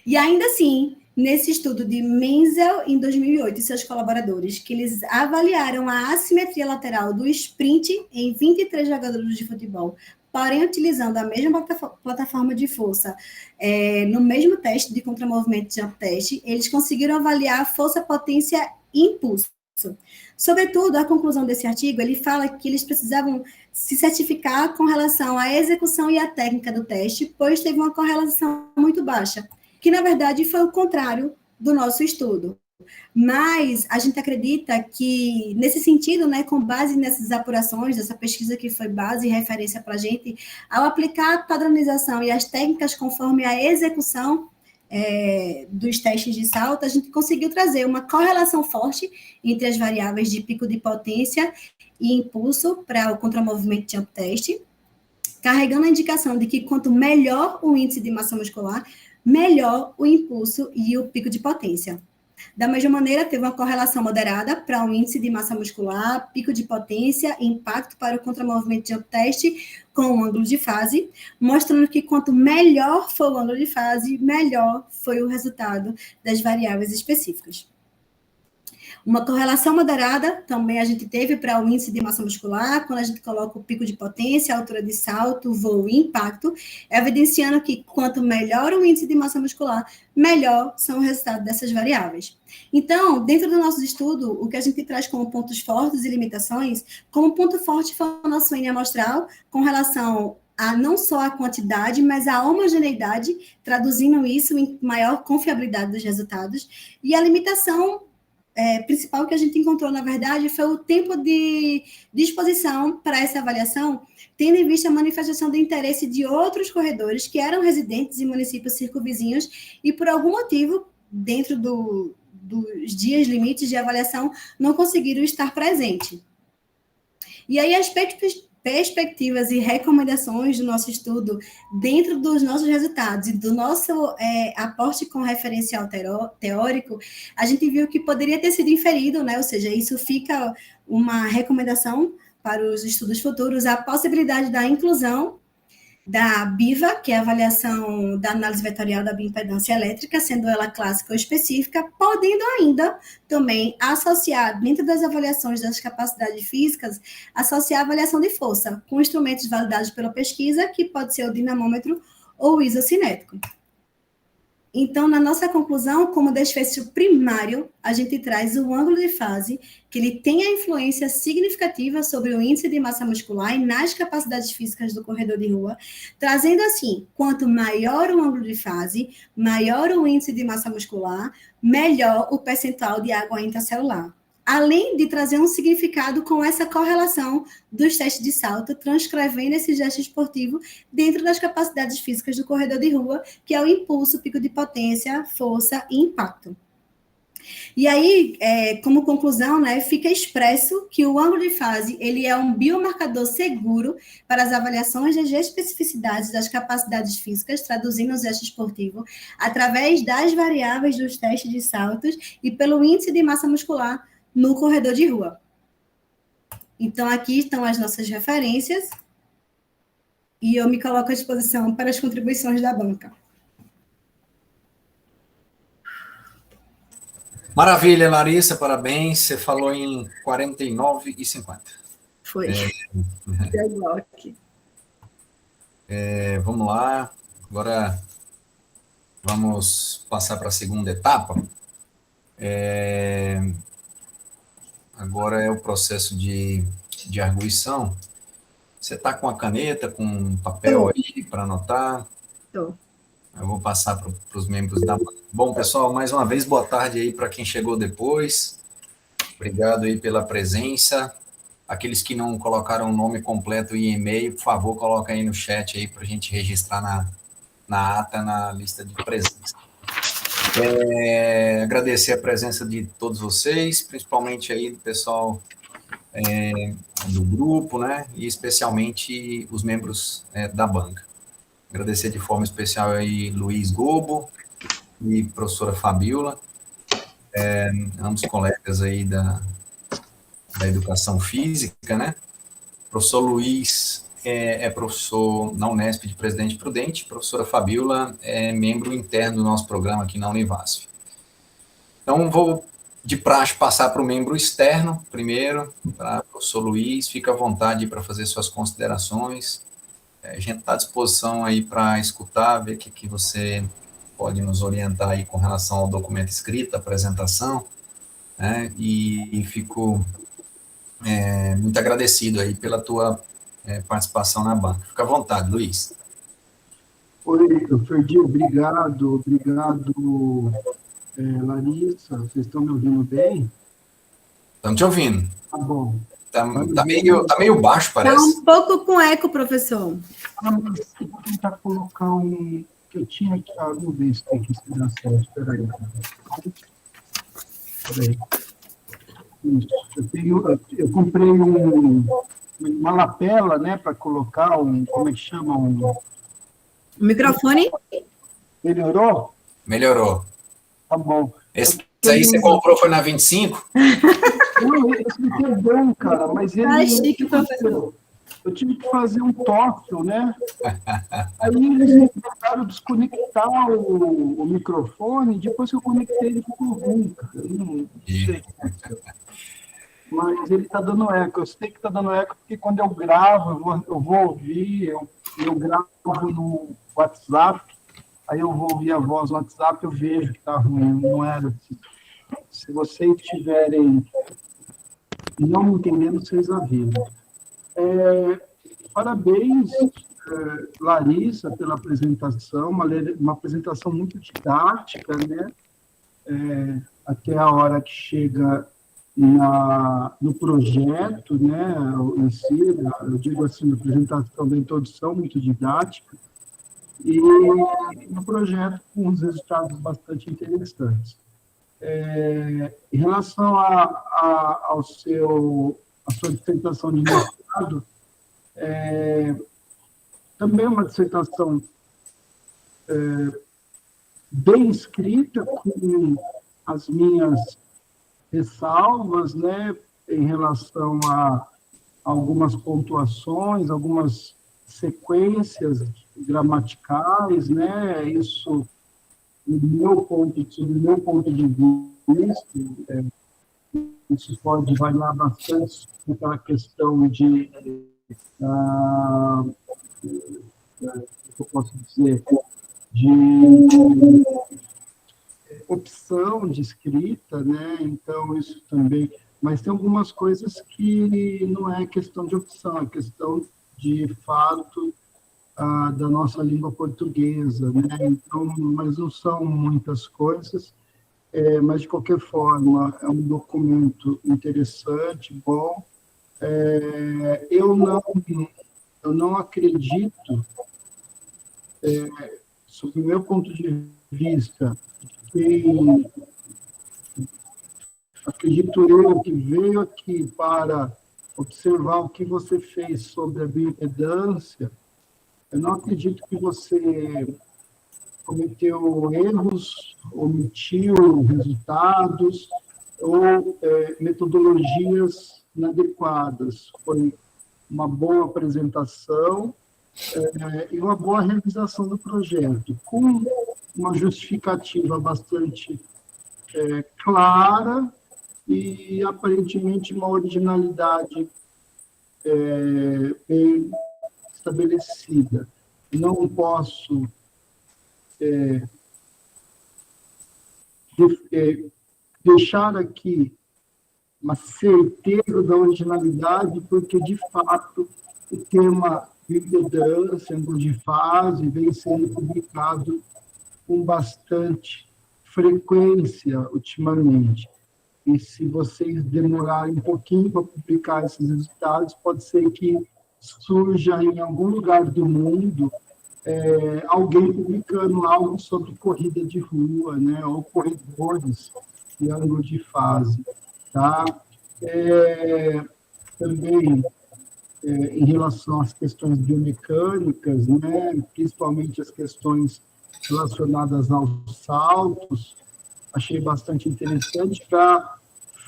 E ainda assim, nesse estudo de Menzel, em 2008, e seus colaboradores, que eles avaliaram a assimetria lateral do sprint em 23 jogadores de futebol, porém utilizando a mesma plataforma de força no mesmo teste de contramovimento jump test, eles conseguiram avaliar força, potência e impulso. Sobretudo, a conclusão desse artigo, ele fala que eles precisavam se certificar com relação à execução e à técnica do teste, pois teve uma correlação muito baixa, que, na verdade, foi o contrário do nosso estudo. Mas a gente acredita que, nesse sentido, né, com base nessas apurações, dessa pesquisa que foi base e referência para a gente, ao aplicar a padronização e as técnicas conforme a execução dos testes de salto, a gente conseguiu trazer uma correlação forte entre as variáveis de pico de potência e impulso para o contramovimento jump test, carregando a indicação de que quanto melhor o índice de massa muscular, melhor o impulso e o pico de potência. Da mesma maneira, teve uma correlação moderada para o índice de massa muscular, pico de potência e impacto para o contramovimento jump test com o ângulo de fase, mostrando que quanto melhor for o ângulo de fase, melhor foi o resultado das variáveis específicas. Uma correlação moderada também a gente teve para o índice de massa muscular, quando a gente coloca o pico de potência, altura de salto, voo e impacto, evidenciando que quanto melhor o índice de massa muscular, melhor são os resultados dessas variáveis. Então, dentro do nosso estudo, o que a gente traz como pontos fortes e limitações, como ponto forte foi o nosso N amostral, com relação a não só a quantidade, mas a homogeneidade, traduzindo isso em maior confiabilidade dos resultados, e a limitação principal que a gente encontrou, na verdade, foi o tempo de disposição para essa avaliação, tendo em vista a manifestação de interesse de outros corredores que eram residentes em municípios circunvizinhos e, por algum motivo, dentro dos dias limites de avaliação, não conseguiram estar presentes. E aí, aspectos perspectivas e recomendações do nosso estudo dentro dos nossos resultados e do nosso aporte com referencial teórico, a gente viu que poderia ter sido inferido, né? Ou seja, isso fica uma recomendação para os estudos futuros, a possibilidade da inclusão da BIVA, que é a avaliação da análise vetorial da bioimpedância elétrica, sendo ela clássica ou específica, podendo ainda também associar, dentro das avaliações das capacidades físicas, associar a avaliação de força, com instrumentos validados pela pesquisa, que pode ser o dinamômetro ou o isocinético. Então, na nossa conclusão, como desfecho primário, a gente traz o ângulo de fase, que ele tem a influência significativa sobre o índice de massa muscular e nas capacidades físicas do corredor de rua, trazendo assim, quanto maior o ângulo de fase, maior o índice de massa muscular, melhor o percentual de água intracelular. Além de trazer um significado com essa correlação dos testes de salto, transcrevendo esse gesto esportivo dentro das capacidades físicas do corredor de rua, que é o impulso, pico de potência, força e impacto. E aí, como conclusão, né, fica expresso que o ângulo de fase ele é um biomarcador seguro para as avaliações das especificidades das capacidades físicas, traduzindo o gesto esportivo, através das variáveis dos testes de saltos e pelo índice de massa muscular no corredor de rua. Então, aqui estão as nossas referências e eu me coloco à disposição para as contribuições da banca. Maravilha, Larissa, parabéns. Você falou em 49,50. Foi. Vamos lá. Agora vamos passar para a segunda etapa. Agora é o processo de arguição. Você está com a caneta, com um papel aí para anotar? Estou. Eu vou passar para os membros da... Bom, pessoal, mais uma vez, boa tarde aí para quem chegou depois. Obrigado aí pela presença. Aqueles que não colocaram o nome completo e e-mail, por favor, coloca aí no chat aí para a gente registrar na ata, na lista de presença. Agradecer a presença de todos vocês, principalmente aí do pessoal do grupo, né, e especialmente os membros da banca. Agradecer de forma especial aí Luiz Gobo e professora Fabiola, ambos colegas aí da educação física, né? Professor Luiz é professor na Unesp de Presidente Prudente, professora Fabiola é membro interno do nosso programa aqui na Univasf. Então, vou de praxe passar para o membro externo primeiro, para o professor Luiz, fica à vontade para fazer suas considerações. A gente está à disposição aí para escutar, ver o que você pode nos orientar aí com relação ao documento escrito, apresentação, né? E fico muito agradecido aí pela tua participação na banca. Fica à vontade, Luiz. Oi, Ferdi, obrigado, Larissa, vocês estão me ouvindo bem? Estamos te ouvindo. Tá bom. Tá meio baixo, parece. Está um pouco com eco, professor. Mas eu vou tentar colocar um... que eu tinha aqui, vamos ver se tem aqui se dá certo, espera aí. Isso, eu comprei uma lapela, né, para colocar como é que chama? O microfone? Melhorou? Melhorou. Tá bom. Esse aí você comprou foi na 25? Não, esse aqui é bom, cara, mas ele... chique, professor. Eu tive que fazer um TOEFL, né? Aí eles tentaram desconectar o microfone, depois que eu conectei ele ficou ruim, cara. Eu não sei. Mas ele está dando eco. Eu sei que está dando eco porque quando eu gravo, eu vou ouvir, eu gravo no WhatsApp, aí eu vou ouvir a voz no WhatsApp, eu vejo que está ruim, não era assim. Se vocês estiverem não me entendendo, vocês avisam. Parabéns, Larissa, pela apresentação, uma apresentação muito didática, né? Até a hora que chega no projeto, né? Em si, eu digo assim, a apresentação da introdução muito didática, e no projeto com uns resultados bastante interessantes. Em relação à sua dissertação de mestrado, Também uma dissertação bem escrita, com as minhas ressalvas, né, em relação a algumas pontuações, algumas sequências gramaticais, né, isso, do meu ponto de vista, isso pode variar bastante naquela questão de, eu posso dizer, de opção de escrita, né? Então, isso também... Mas tem algumas coisas que não é questão de opção, é questão, de fato, da nossa língua portuguesa, né? Então, mas não são muitas coisas, mas, de qualquer forma, é um documento interessante, bom. Eu não acredito, sob o meu ponto de vista, quem, acredito eu, que veio aqui para observar o que você fez sobre a bioimpedância, eu não acredito que você cometeu erros, omitiu resultados ou metodologias inadequadas. Foi uma boa apresentação e uma boa realização do projeto, com uma justificativa bastante clara e, aparentemente, uma originalidade bem estabelecida. Não posso deixar aqui uma certeza da originalidade, porque, de fato, o tema bioimpedância, ângulo de fase, vem sendo publicado com bastante frequência ultimamente. E se vocês demorarem um pouquinho para publicar esses resultados, pode ser que surja em algum lugar do mundo alguém publicando algo sobre corrida de rua, né, ou corredores de ângulo de fase. Tá? Também, em relação às questões biomecânicas, né, principalmente as questões relacionadas aos saltos, achei bastante interessante para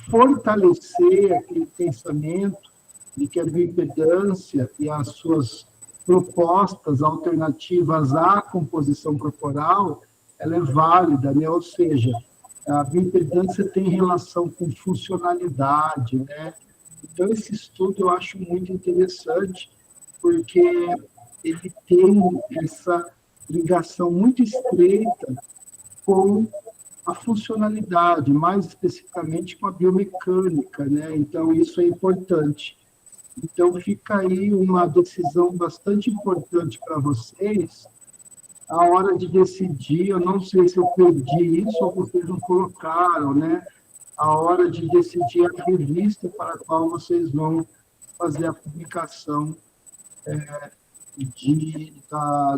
fortalecer aquele pensamento de que a bioimpedância e as suas propostas alternativas à composição corporal, ela é válida, né? Ou seja, a bioimpedância tem relação com funcionalidade, né? Então, esse estudo eu acho muito interessante, porque ele tem essa ligação muito estreita com a funcionalidade, mais especificamente com a biomecânica, né? Então, isso é importante. Então, fica aí uma decisão bastante importante para vocês, a hora de decidir. Eu não sei se eu perdi isso ou vocês não colocaram, né? A hora de decidir a revista para a qual vocês vão fazer a publicação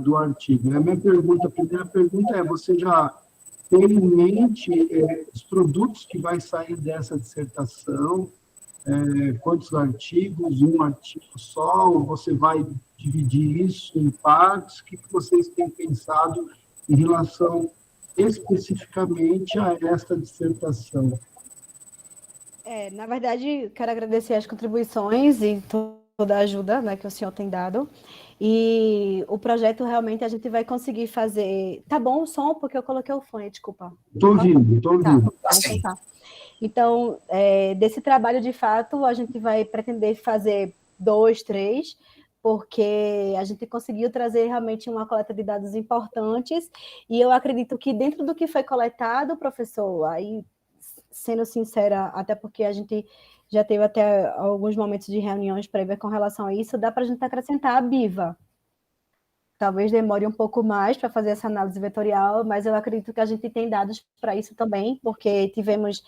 do artigo. A primeira pergunta é: você já tem em mente os produtos que vai sair dessa dissertação? Quantos artigos? Um artigo só? Ou você vai dividir isso em partes? O que vocês têm pensado em relação especificamente a esta dissertação? Na verdade, quero agradecer as contribuições e toda a ajuda, né, que o senhor tem dado. E o projeto, realmente, a gente vai conseguir fazer... Tá bom o som? Porque eu coloquei o fone, desculpa. Estou ouvindo. Tá. Então, desse trabalho, de fato, a gente vai pretender fazer 2, 3, porque a gente conseguiu trazer realmente uma coleta de dados importantes, e eu acredito que dentro do que foi coletado, professor, aí, sendo sincera, até porque a gente já teve até alguns momentos de reuniões prévias com relação a isso, dá para a gente acrescentar a BIVA. Talvez demore um pouco mais para fazer essa análise vetorial, mas eu acredito que a gente tem dados para isso também, porque tivemos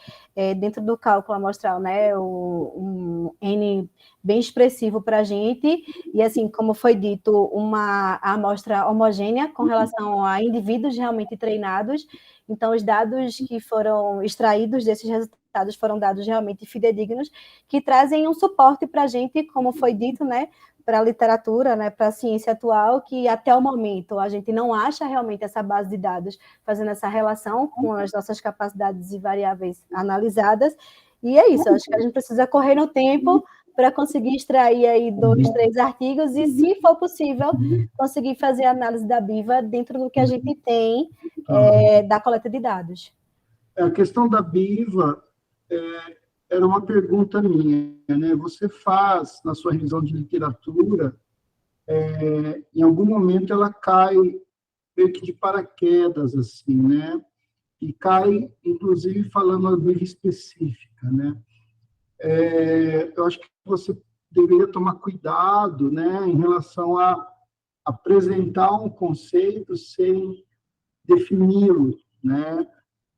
dentro do cálculo amostral, né, um N bem expressivo para a gente, e assim, como foi dito, uma amostra homogênea com relação a indivíduos realmente treinados. Então, os dados que foram extraídos desses resultados foram dados realmente fidedignos, que trazem um suporte para a gente, como foi dito, né, para a literatura, né, para a ciência atual, que até o momento a gente não acha realmente essa base de dados fazendo essa relação com as nossas capacidades e variáveis analisadas. E é isso, eu acho que a gente precisa correr no tempo para conseguir extrair aí 2, 3 artigos e, se for possível, conseguir fazer a análise da BIVA dentro do que a gente tem da coleta de dados. A questão da BIVA era uma pergunta minha, né? Você faz, na sua revisão de literatura, em algum momento ela cai meio que de paraquedas, assim, né? E cai, inclusive, falando a BIVA específica, né? Eu acho que você deveria tomar cuidado, né, em relação a apresentar um conceito sem defini-lo, né?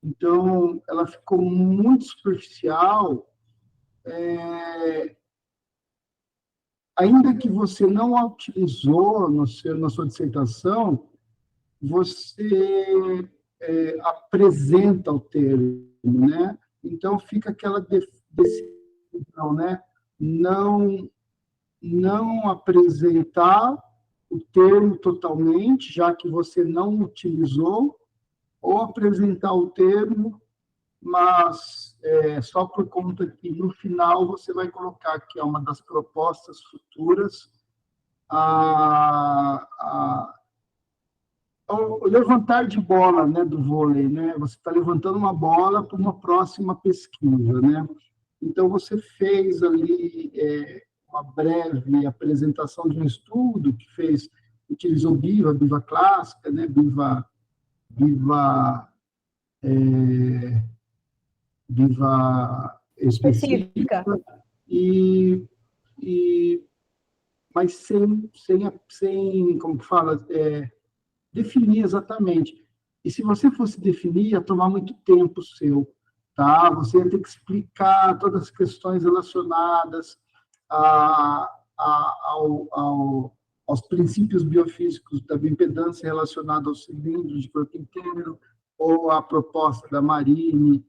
Então, ela ficou muito superficial, ainda que você não a utilizou na sua dissertação, você apresenta o termo, né? Então, fica aquela decisão, né? Não apresentar o termo totalmente, já que você não utilizou, ou apresentar o termo, mas só por conta que, no final, você vai colocar que é uma das propostas futuras o levantar de bola, né, do vôlei, né? Você está levantando uma bola para uma próxima pesquisa, né? Então, você fez ali uma breve apresentação de um estudo que utilizou BIVA clássica, né? BIVA específica, mas sem como que fala, definir exatamente. E se você fosse definir, ia tomar muito tempo seu, tá? Você ia ter que explicar todas as questões relacionadas aos princípios biofísicos da bioimpedância relacionada aos cilindros de corpo inteiro, ou a proposta da Marine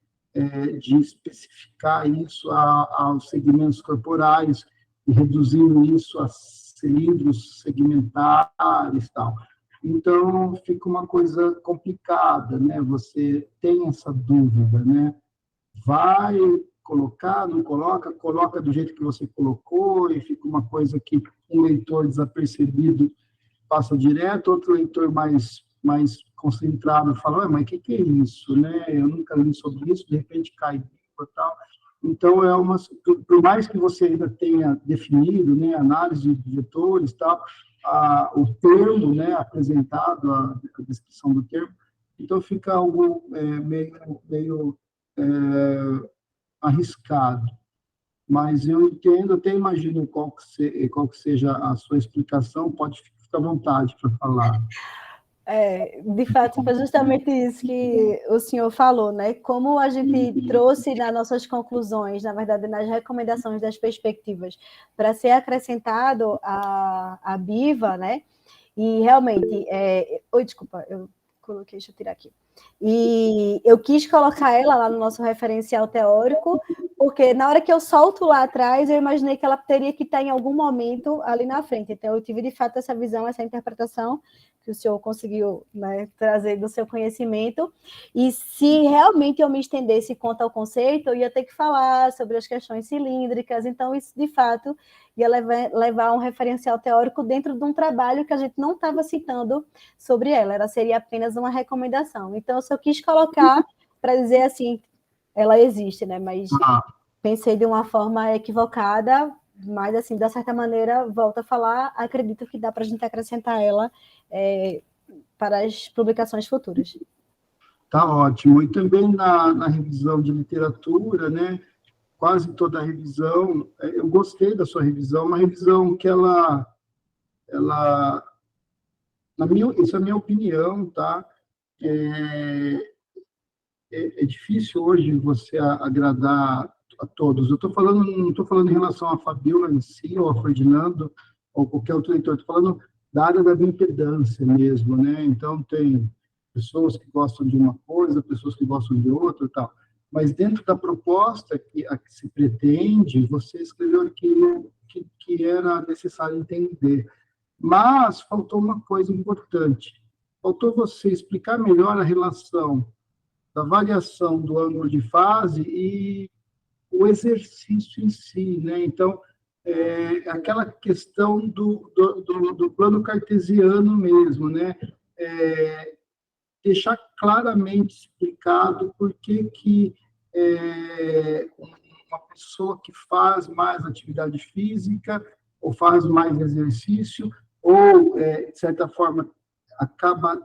de especificar isso aos segmentos corporais e reduzindo isso a cilindros segmentares e tal. Então, fica uma coisa complicada, né? Você tem essa dúvida, né? Vai colocar, não coloca, coloca do jeito que você colocou, e fica uma coisa que um leitor desapercebido passa direto, outro leitor mais concentrado fala, mas o que é isso, né? Eu nunca li sobre isso, de repente cai e tal. Então, por mais que você ainda tenha definido, né, análise de vetores e tal, o termo, né, apresentado, a descrição do termo, então fica algo meio arriscado. Mas eu entendo, até imagino qual que seja a sua explicação, pode ficar à vontade para falar. De fato, foi justamente isso que o senhor falou, né? Como a gente trouxe nas nossas conclusões, na verdade, nas recomendações das perspectivas, para ser acrescentado a BIVA, né? E realmente, desculpa, eu coloquei, deixa eu tirar aqui. E eu quis colocar ela lá no nosso referencial teórico, porque na hora que eu solto lá atrás, eu imaginei que ela teria que estar em algum momento ali na frente. Então, eu tive, de fato, essa visão, essa interpretação que o senhor conseguiu, né, trazer do seu conhecimento. E se realmente eu me estendesse quanto ao conceito, eu ia ter que falar sobre as questões cilíndricas. Então, isso, de fato, ia levar um referencial teórico dentro de um trabalho que a gente não estava citando sobre ela. Seria apenas uma recomendação. Então, eu só quis colocar para dizer assim, ela existe, né? Mas pensei de uma forma equivocada, mas, assim, de certa maneira, volto a falar, acredito que dá para a gente acrescentar ela para as publicações futuras. Tá ótimo. E também na revisão de literatura, né? Quase toda a revisão, eu gostei da sua revisão, uma revisão que isso é a minha opinião, tá? É difícil hoje você agradar a todos. Eu não estou falando em relação a Fabíola em si, ou a Ferdinando, ou qualquer outro leitor, estou falando da área da bioimpedância mesmo, né? Então, tem pessoas que gostam de uma coisa, pessoas que gostam de outra e tal. Mas dentro da proposta a que se pretende, você escreveu aqui que era necessário entender. Mas faltou uma coisa importante. Faltou você explicar melhor a relação da variação do ângulo de fase e o exercício em si, né? Então, aquela questão do plano cartesiano mesmo, né? Deixar claramente explicado por que uma pessoa que faz mais atividade física ou faz mais exercício ou, de certa forma, acaba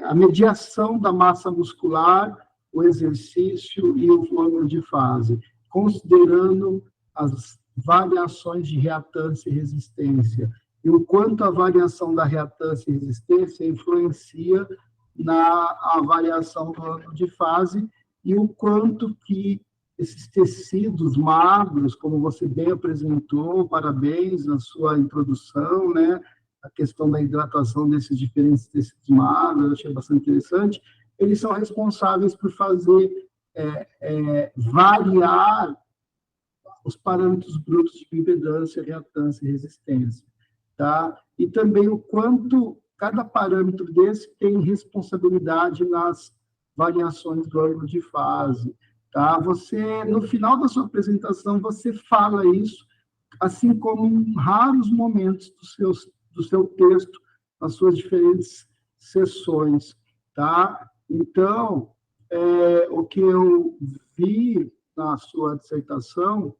a mediação da massa muscular, o exercício e o ângulo de fase, considerando as variações de reatância e resistência, e o quanto a variação da reatância e resistência influencia na variação do ângulo de fase, e o quanto que esses tecidos magros, como você bem apresentou, parabéns na sua introdução, né? A questão da hidratação desses diferentes tecidos magros, eu achei bastante interessante, eles são responsáveis por fazer variar os parâmetros brutos de impedância, reatância e resistência, tá? E também o quanto cada parâmetro desse tem responsabilidade nas variações do ângulo de fase, tá? Você, no final da sua apresentação, você fala isso, assim como em raros momentos do seu texto, nas suas diferentes sessões, tá? Então, o que eu vi na sua dissertação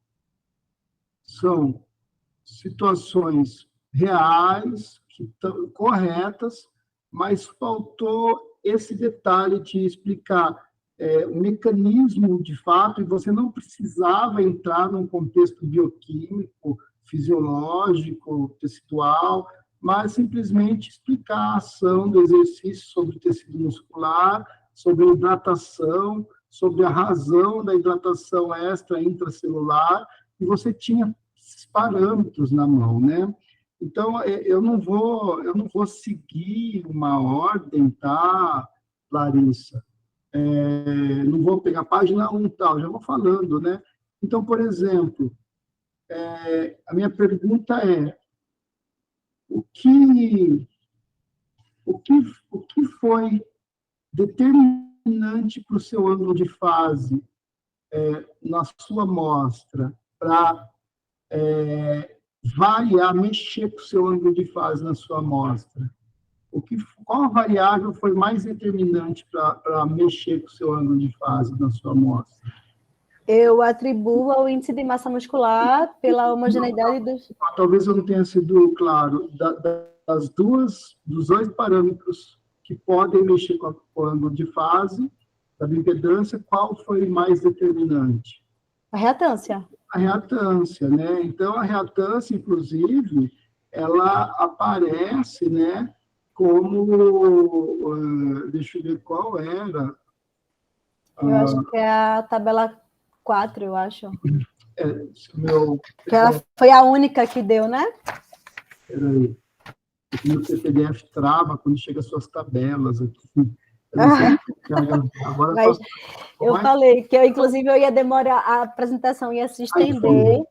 são situações reais, que estão corretas, mas faltou esse detalhe de explicar o mecanismo de fato, e você não precisava entrar num contexto bioquímico, fisiológico, tecidual, mas simplesmente explicar a ação do exercício sobre o tecido muscular, sobre a hidratação, sobre a razão da hidratação extra intracelular, e você tinha esses parâmetros na mão, né? Então, eu não vou seguir uma ordem, tá, Larissa? Não vou pegar a página 1, tal, já vou falando, né? Então, por exemplo, a minha pergunta é: o que foi determinante para o seu ângulo de fase na sua amostra para variar, mexer com o seu ângulo de fase na sua amostra? Qual a variável foi mais determinante para mexer com o seu ângulo de fase na sua amostra? Eu atribuo ao índice de massa muscular pela homogeneidade dos... Talvez eu não tenha sido claro. Dos dois parâmetros que podem mexer com o ângulo de fase, da bioimpedância, qual foi mais determinante? A reatância. A reatância, né? Então, a reatância, inclusive, ela aparece, né, como... deixa eu ver qual era. Eu acho que é a tabela 4, eu acho. Que ela foi a única que deu, né? Peraí. O seu PDF trava quando chega às suas tabelas aqui. Agora mas eu falei que, inclusive, eu ia demorar, a apresentação ia se estender.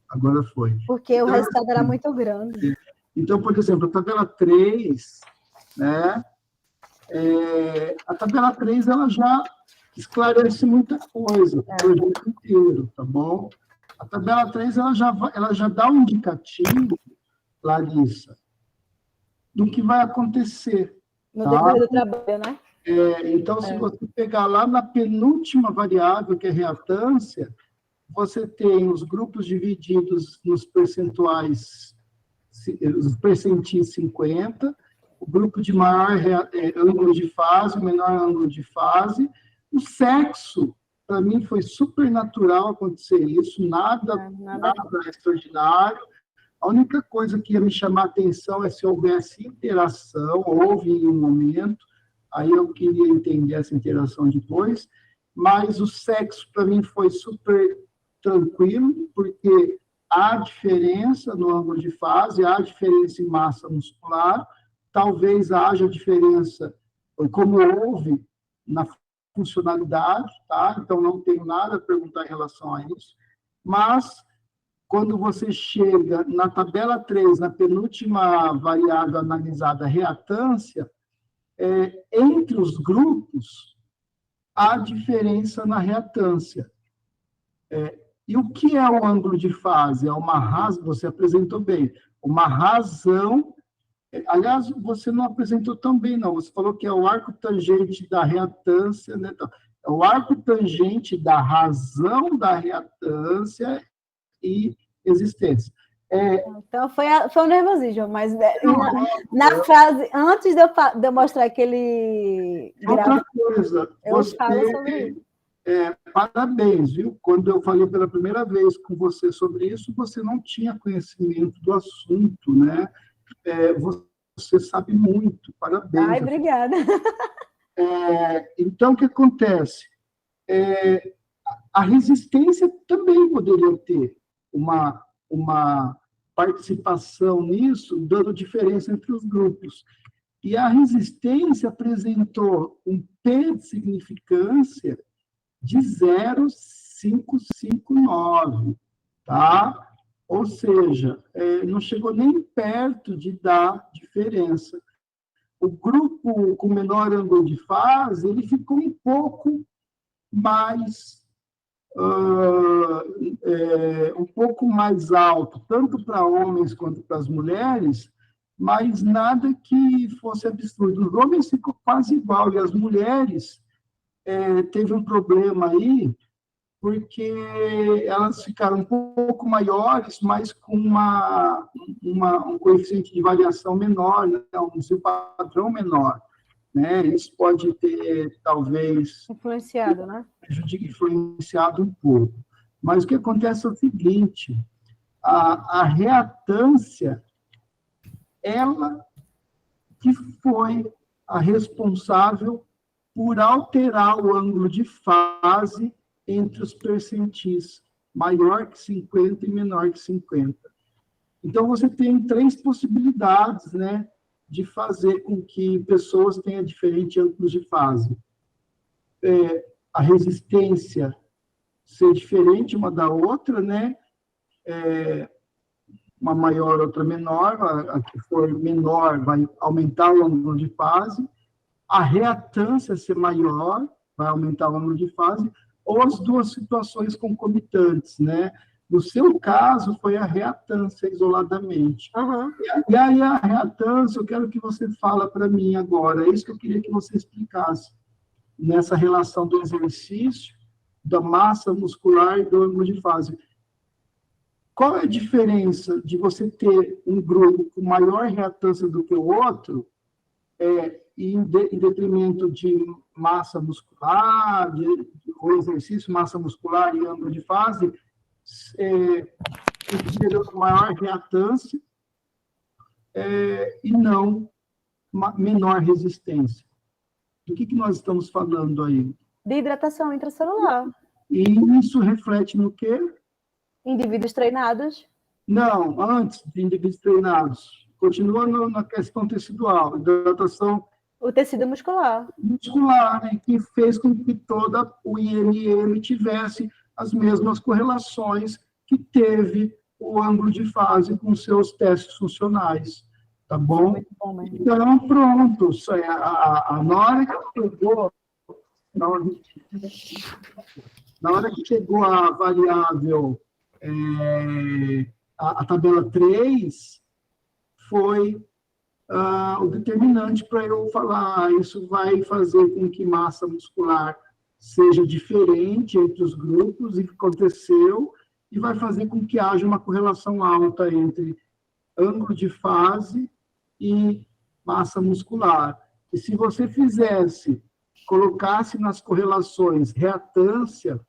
Agora foi. Porque o resultado era muito grande. Então, por exemplo, a tabela 3, né? A tabela 3, ela já esclarece muita coisa, o projeto inteiro, tá bom? A tabela 3, ela já dá um indicativo, Larissa, do que vai acontecer. No decorrer do trabalho, né? Então, se você pegar lá na penúltima variável, que é reatância, você tem os grupos divididos nos percentuais, os percentis 50, o grupo de maior ângulo de fase, o menor ângulo de fase. O sexo, para mim, foi super natural acontecer isso, nada extraordinário. A única coisa que ia me chamar a atenção é se houvesse interação, houve em um momento, aí eu queria entender essa interação depois, mas o sexo, para mim, foi super tranquilo, porque há diferença no ângulo de fase, há diferença em massa muscular, talvez haja diferença, como houve na funcionalidade, tá? Então não tenho nada a perguntar em relação a isso, mas quando você chega na tabela 3, na penúltima variável analisada, reatância, entre os grupos, há diferença na reatância. E o que é o ângulo de fase? É uma razão, você apresentou bem, uma razão. Aliás, você não apresentou tão bem, não. Você falou que é o arco tangente da reatância, né? Então, é o arco tangente da razão da reatância e existência. Então, foi um nervosismo, mas na frase, antes de eu mostrar aquele outra coisa, eu falo sobre isso. Parabéns, viu? Quando eu falei pela primeira vez com você sobre isso, você não tinha conhecimento do assunto, né? Você sabe muito, parabéns. Ai, obrigada. Então, o que acontece? A resistência também poderia ter uma participação nisso, dando diferença entre os grupos. E a resistência apresentou um P de significância de 0,559, tá? Ou seja, não chegou nem perto de dar diferença. O grupo com menor ângulo de fase, ele ficou um pouco mais alto, tanto para homens quanto para as mulheres, mas nada que fosse absurdo. Os homens ficou quase igual, e as mulheres teve um problema aí, porque elas ficaram um pouco maiores, mas com um coeficiente de variação menor, né? Um seu padrão menor. Né? Isso pode ter, talvez... influenciado, né? Influenciado um pouco. Mas o que acontece é o seguinte, a reatância, ela que foi a responsável por alterar o ângulo de fase entre os percentis, maior que 50 e menor que 50. Então, você tem 3 possibilidades, né, de fazer com que pessoas tenham diferentes ângulos de fase. A resistência ser diferente uma da outra, né, uma maior, outra menor, a que for menor vai aumentar o ângulo de fase, a reatância ser maior, vai aumentar o ângulo de fase, ou as duas situações concomitantes, né? No seu caso, foi a reatância isoladamente. Uhum. E aí, a reatância, eu quero que você fale para mim agora, é isso que eu queria que você explicasse, nessa relação do exercício, da massa muscular e do ângulo de fase. Qual é a diferença de você ter um grupo com maior reatância do que o outro, em detrimento de massa muscular, o exercício, massa muscular e ângulo de fase, maior reatância e não menor resistência? Do que nós estamos falando aí? De hidratação intracelular. E isso reflete no quê? Indivíduos treinados? Não, antes de indivíduos treinados. Continua na questão tecidual, hidratação... O tecido muscular. Muscular, né, que fez com que toda o IMM tivesse as mesmas correlações que teve o ângulo de fase com seus testes funcionais. Tá bom? Muito bom mesmo. Então, pronto. Na hora que chegou a variável, a tabela 3, foi o determinante para eu falar, isso vai fazer com que massa muscular seja diferente entre os grupos, e aconteceu, e vai fazer com que haja uma correlação alta entre ângulo de fase e massa muscular. E se você colocasse nas correlações reatância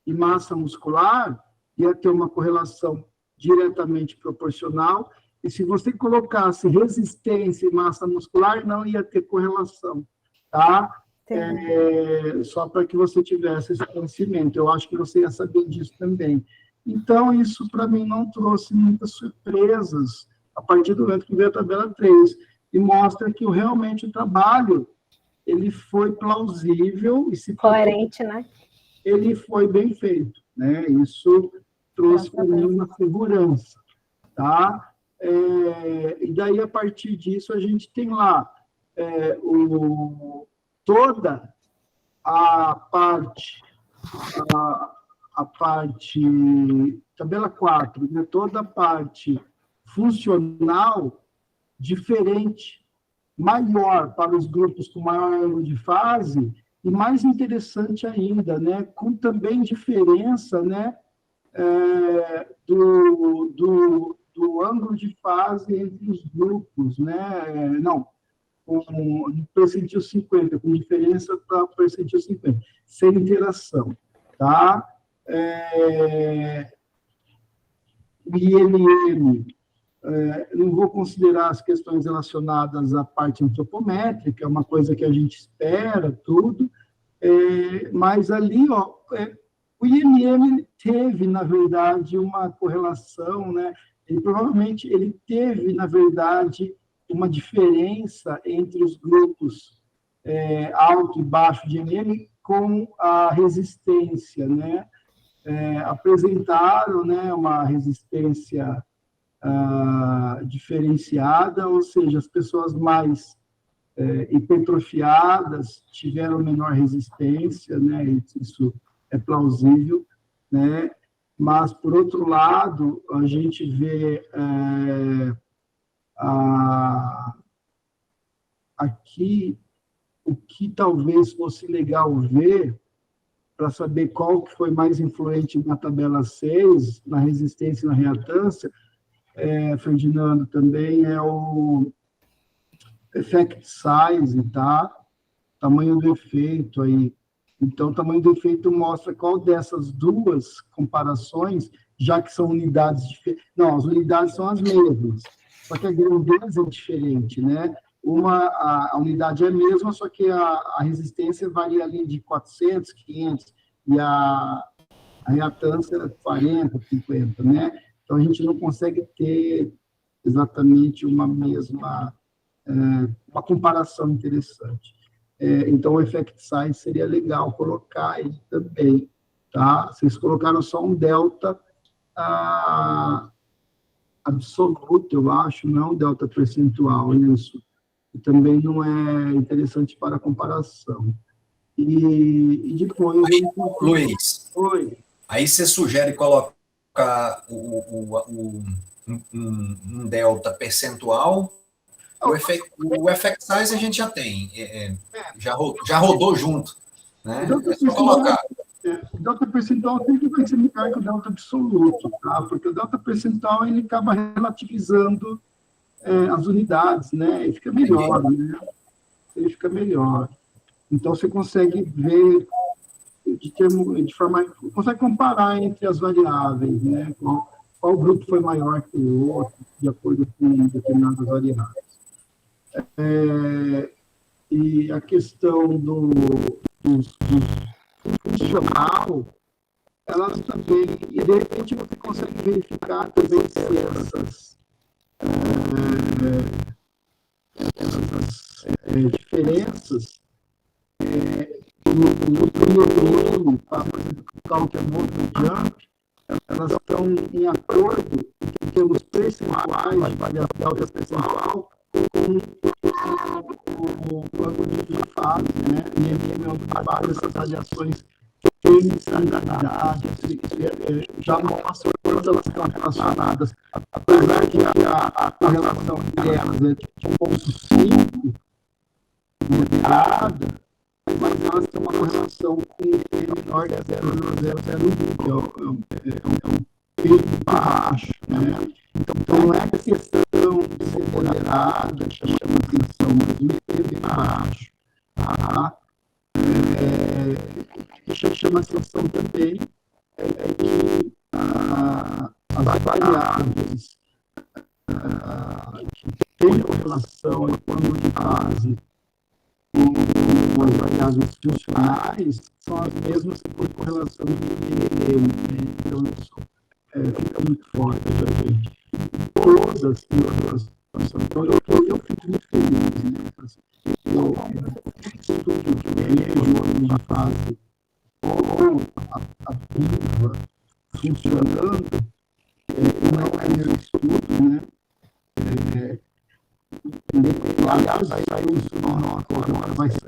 e massa muscular, ia ter uma correlação diretamente proporcional, e se você colocasse resistência e massa muscular, não ia ter correlação, tá? Só para que você tivesse esse conhecimento. Eu acho que você ia saber disso também. Então, isso, para mim, não trouxe muitas surpresas a partir do momento que veio a tabela 3, e mostra que realmente o trabalho ele foi plausível. E se coerente, né? Ele foi bem feito, né? Isso trouxe para mim uma segurança, tá? E daí, a partir disso, a gente tem lá toda a parte, tabela 4, né? Toda a parte funcional diferente, maior para os grupos com maior ângulo de fase, e mais interessante ainda, né? Com também diferença, né? Do ângulo de fase entre os grupos, né? Não, no percentil 50, com diferença para o percentil 50, sem interação, tá? O IMM, não vou considerar as questões relacionadas à parte antropométrica, é uma coisa que a gente espera, tudo, mas ali, ó, o IMM teve, na verdade, uma correlação, né? Provavelmente ele teve, na verdade, uma diferença entre os grupos alto e baixo de IMM com a resistência, né? Apresentaram, né, uma resistência diferenciada, ou seja, as pessoas mais hipertrofiadas tiveram menor resistência, né? Isso é plausível, né? Mas, por outro lado, a gente vê aqui o que talvez fosse legal ver, para saber qual que foi mais influente na tabela 6, na resistência e na reatância, Ferdinando, também é o effect size, tá? Tamanho do efeito aí. Então, o tamanho do efeito mostra qual dessas duas comparações, já que são unidades diferentes. Não, as unidades são as mesmas, só que a grandeza é diferente, né? A unidade é a mesma, só que a resistência varia ali de 400, 500, e a reatância 40, 50, né? Então, a gente não consegue ter exatamente uma comparação interessante. Então, o effect size seria legal colocar aí também, tá? Vocês colocaram só um delta absoluto, eu acho, não um delta percentual, isso. E também não é interessante para comparação. E depois... Aí, Luiz, Oi. Aí você sugere colocar um delta percentual. O effect size a gente já tem, já rodou junto, né? É só colocar. O delta percentual sempre vai ser melhor que o delta absoluto, tá? Porque o delta percentual ele acaba relativizando as unidades, né? E fica melhor, né? Ele fica melhor. Então, você consegue ver consegue comparar entre as variáveis, né? Qual grupo foi maior que o outro, de acordo com determinadas variáveis. E a questão do funcional, elas também, e de repente você consegue verificar também se essas diferenças no primeiro para o que é movimento jump, elas estão em acordo em termos percentuais de variação percentual com o ângulo de fase, né? E é um dos vários dessas variações têm similaridade, já mostra todas elas estão relacionadas, apesar que a correlação entre elas é de 0,5 moderada, mas elas têm uma correlação com o menor de 0,001, é um peso baixo, né? Então, não é questão de ser moderada, chama atenção, mas o peso baixo, tá? O que chama atenção também é que as variáveis que têm correlação quando de base com as variáveis funcionais são as mesmas que por correlação de IMM, né? Então, isso fica muito forte para a gente. Todas então, eu fico muito feliz, né? Eu estudo que vejo de fase ou a curva funcionando, não é meu estudo, né? Aliás, saiu isso agora, vai ser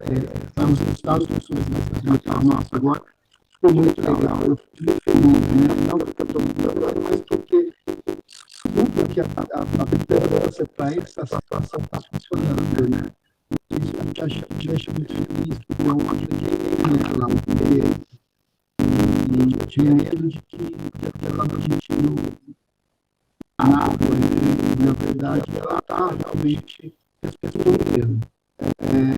os resultados do nossa, agora ficou muito legal. Eu fiquei feliz, né? Não porque eu estou mudando, mas porque tudo que a liderança para essa situação está funcionando, né? Isso a gente deixa muito feliz, porque eu acreditei nela e eu tinha medo de que aquela gente não nada, na verdade, ela está realmente respondendo.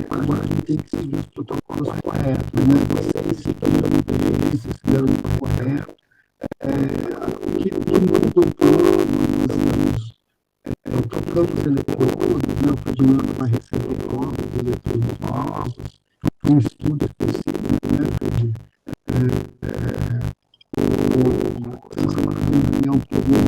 Agora a gente tem que seguir os protocolos corretos, né? Vocês seguiram eles, fizeram o correto. O que muda o plano, nós estamos trocando os eletrodos, né? O Ferdinando vai receber os eletrodos novos, um estudo específico, né, Ferdinando? Essa semana tem uma reunião que eu vou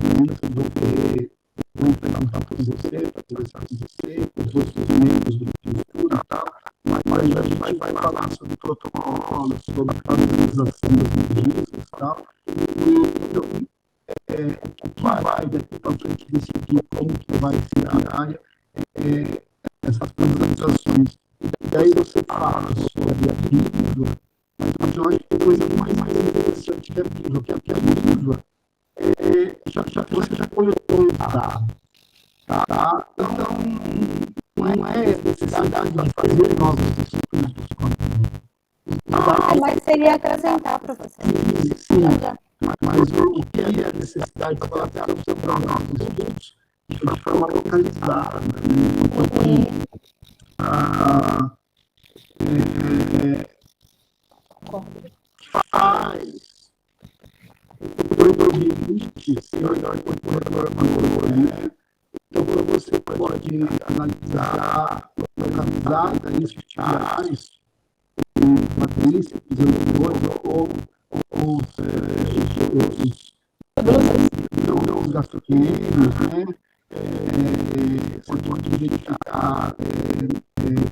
perguntar para você, para conversar com você, com os outros membros do estudo e tal, mas a gente vai falar sobre protocolos, sobre a organização das medidas e tal, e então, o que vai daqui para frente decidir como que vai ser a área, essas organizações. E aí você fala sobre a BIVA, mas eu acho que tem coisa mais interessante que a BIVA, porque a BIVA você já coletou os dados, tá? Então, não é necessidade de fazer novos estudos. Mas seria acrescentar, professor. Sim, mas o que é a necessidade de fazer novos estudos de forma localizada, né? Faz probabiliste ser melhor que o programador, né? Então, você pode analisar, localizar dados artificiais, patrícia, desenvolvedores ou os gastroquímicos, né? Você pode identificar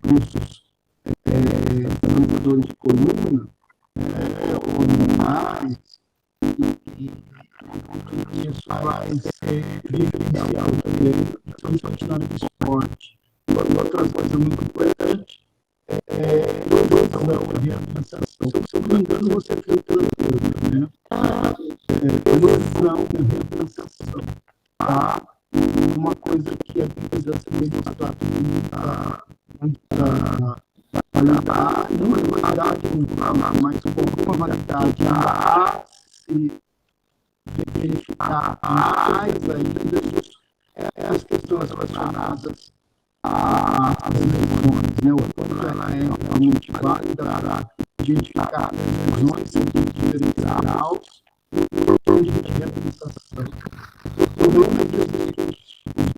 cursos analisadores de coluna, ou animais, e isso vai ser diferencial também, principalmente na área do esporte. E outra coisa muito importante não é a reabilitação. Se eu não me engano, você fez terapeuta, né? Lesão e reabilitação. Tá? Uma coisa que a precisa ser demonstrada com muita validade, não é validade, mas com alguma validade a se verificar mais ainda as questões relacionadas às lesões, né? O quanto ela é realmente válida para identificar lesões em diferencial e de reabilitação.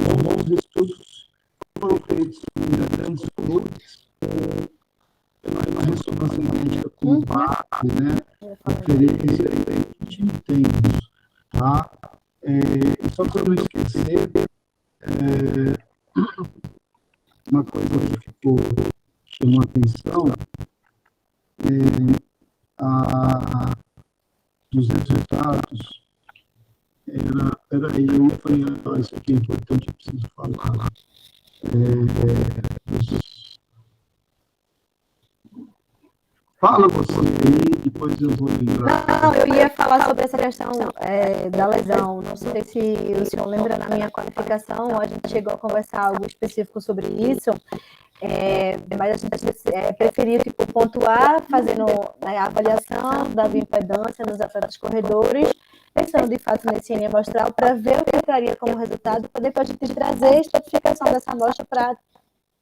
Os bons estudos foram feitos com grandes grupos, pela ressonância magnética com base, né? Referência, a gente tem isso, tá? Só para não esquecer, uma coisa que chamou a atenção dos resultados peraí, eu ia falar, isso aqui é importante, eu preciso falar. Fala você aí, depois eu vou lembrar. Não, eu ia falar sobre essa questão da lesão. Não sei se o senhor lembra, na minha qualificação, a gente chegou a conversar algo específico sobre isso, mas a gente preferiu pontuar, fazendo a avaliação da bioimpedância nos atletas corredores, pensando de fato nesse N amostral, para ver o que traria como resultado, para depois a gente trazer a estratificação dessa amostra para,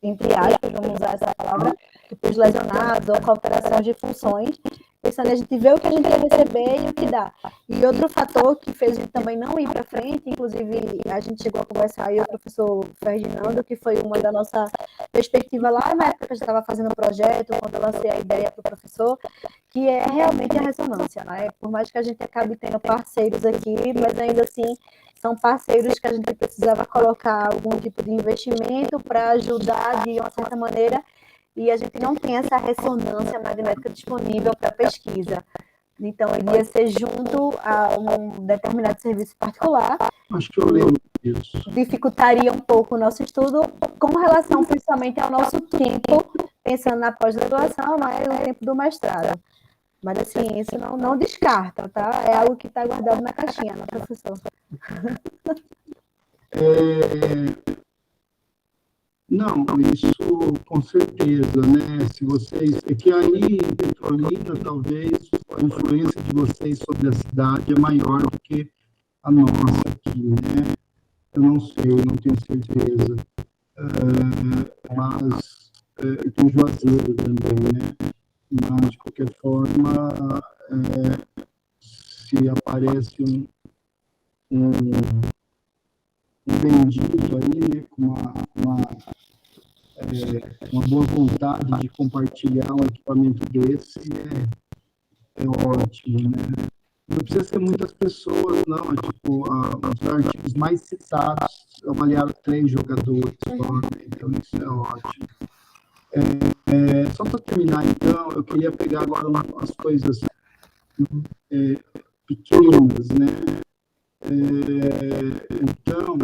entre aspas, vamos usar essa palavra, os lesionados ou com alterações de funções, pensando a gente ver o que a gente vai receber e o que dá. E outro fator que fez a gente também não ir para frente, inclusive a gente chegou a conversar aí o professor Ferdinando, que foi uma da nossa perspectiva lá na época que a gente estava fazendo o projeto, quando eu lancei a ideia para o professor, que é realmente a ressonância, né? Por mais que a gente acabe tendo parceiros aqui, mas ainda assim são parceiros que a gente precisava colocar algum tipo de investimento para ajudar de uma certa maneira, e a gente não tem essa ressonância magnética disponível para pesquisa. Então, ele ia ser junto a um determinado serviço particular. Acho que eu lembro disso. Dificultaria um pouco o nosso estudo com relação principalmente ao nosso tempo, pensando na pós-graduação, mas o tempo do mestrado. Mas, assim, isso não descarta, tá? É algo que está guardado na caixinha, né, professor? Não, isso com certeza, né? Se vocês... É que aí, em Petrolina, talvez a influência de vocês sobre a cidade é maior do que a nossa aqui, né? Eu não sei, não tenho certeza. Mas tem Juazeiro também, né? Mas, de qualquer forma, se aparece um bendito aí, né, com uma boa vontade de compartilhar um equipamento desse, é ótimo, né? Não precisa ser muitas pessoas, não. É tipo, os artigos mais citados avaliaram 3 jogadores só, né? Então isso é ótimo. Só para terminar, então, eu queria pegar agora umas coisas pequenas, né? Então,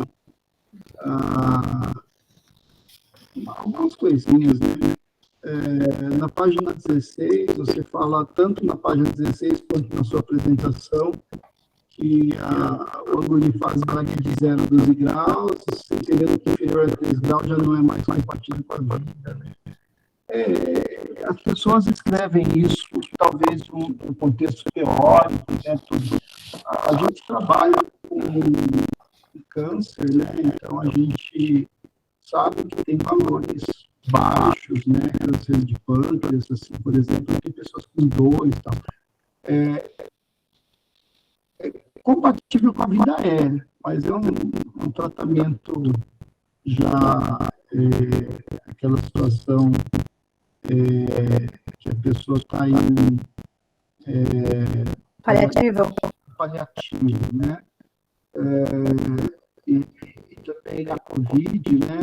algumas coisinhas, né? Na página 16, você fala tanto na página 16 quanto na sua apresentação que o ângulo de fase varia de 0 a 12 graus, entendendo que inferior a 3 graus já não é mais compatível com a vida, né? As pessoas escrevem isso, talvez num contexto teórico, né? Tudo. A gente trabalha com câncer, né? Então a gente sabe que tem valores baixos, né? Câncer de pâncreas, assim, por exemplo, tem pessoas com dores e tal. Compatível com a vida mas é um tratamento já aquela situação que a pessoa está em Paliativo, né? E também a Covid, né?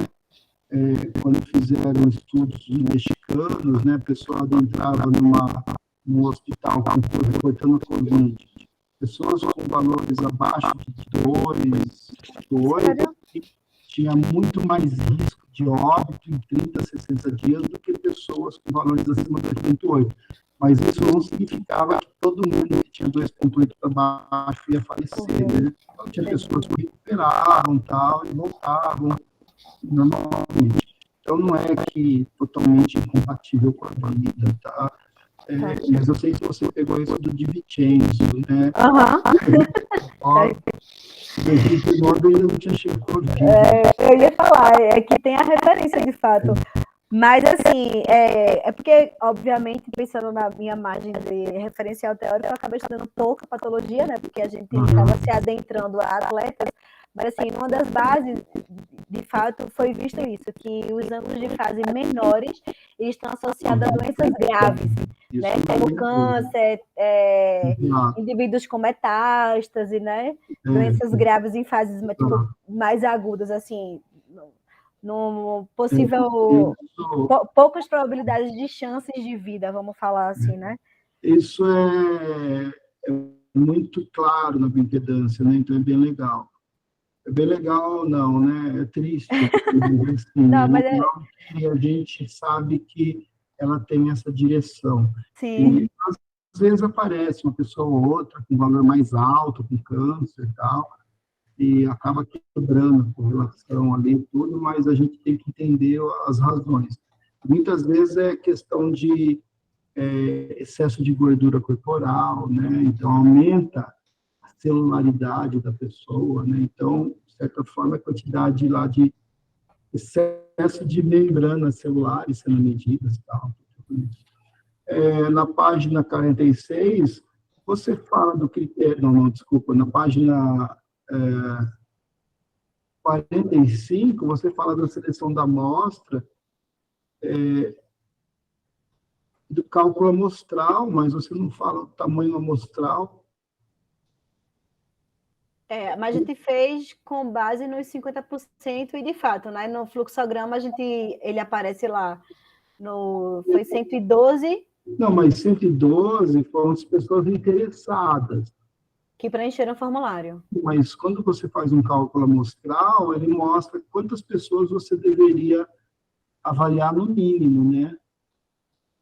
Quando fizeram estudos mexicanos, né? O pessoal entrava num hospital reportando a Covid. Pessoas com valores abaixo de 2 tinha muito mais risco de óbito em 30, 60 dias do que pessoas com valores acima de 2,8. Mas isso não significava que todo mundo que tinha 2,8 para baixo ia falecer, né? Então, tinha pessoas que recuperavam tal, e voltavam normalmente. Então, não é que totalmente incompatível com a vida, tá? Mas eu sei que você pegou isso do Di Vincenzo, né? Eu ainda não tinha chegado. Eu ia falar, que tem a referência de fato. Mas, assim, é porque, obviamente, pensando na minha margem de referencial teórico, eu acabei estudando pouca patologia, né? Porque a gente estava se adentrando a atletas. Mas, assim, uma das bases, de fato, foi visto isso, que os ângulos de fase menores estão associados a doenças graves, né? Como câncer, indivíduos com metástase, né? Doenças graves em fases tipo, mais agudas, assim, no possível poucas probabilidades de chances de vida, vamos falar assim, né? Isso é muito claro na bioimpedância, né? Então é bem legal. É bem legal, não, né? É triste. Assim, não, mas e a gente sabe que ela tem essa direção. Sim. E às vezes aparece uma pessoa ou outra com valor mais alto, com câncer e tal, e acaba quebrando a correlação ali e tudo, mas a gente tem que entender as razões. Muitas vezes é questão de excesso de gordura corporal, né? Então aumenta a celularidade da pessoa, né? Então, de certa forma, a quantidade lá de excesso de membranas celulares sendo medidas e tal. Na página 46, você fala do critério... Não, desculpa. Na página 45, você fala da seleção da amostra, do cálculo amostral, mas você não fala do tamanho amostral. Mas a gente fez com base nos 50% e, de fato, né, no fluxograma ele aparece lá, foi 112 Não, mas 112 foram as pessoas interessadas. Que preencheram o formulário. Mas quando você faz um cálculo amostral, ele mostra quantas pessoas você deveria avaliar no mínimo, né?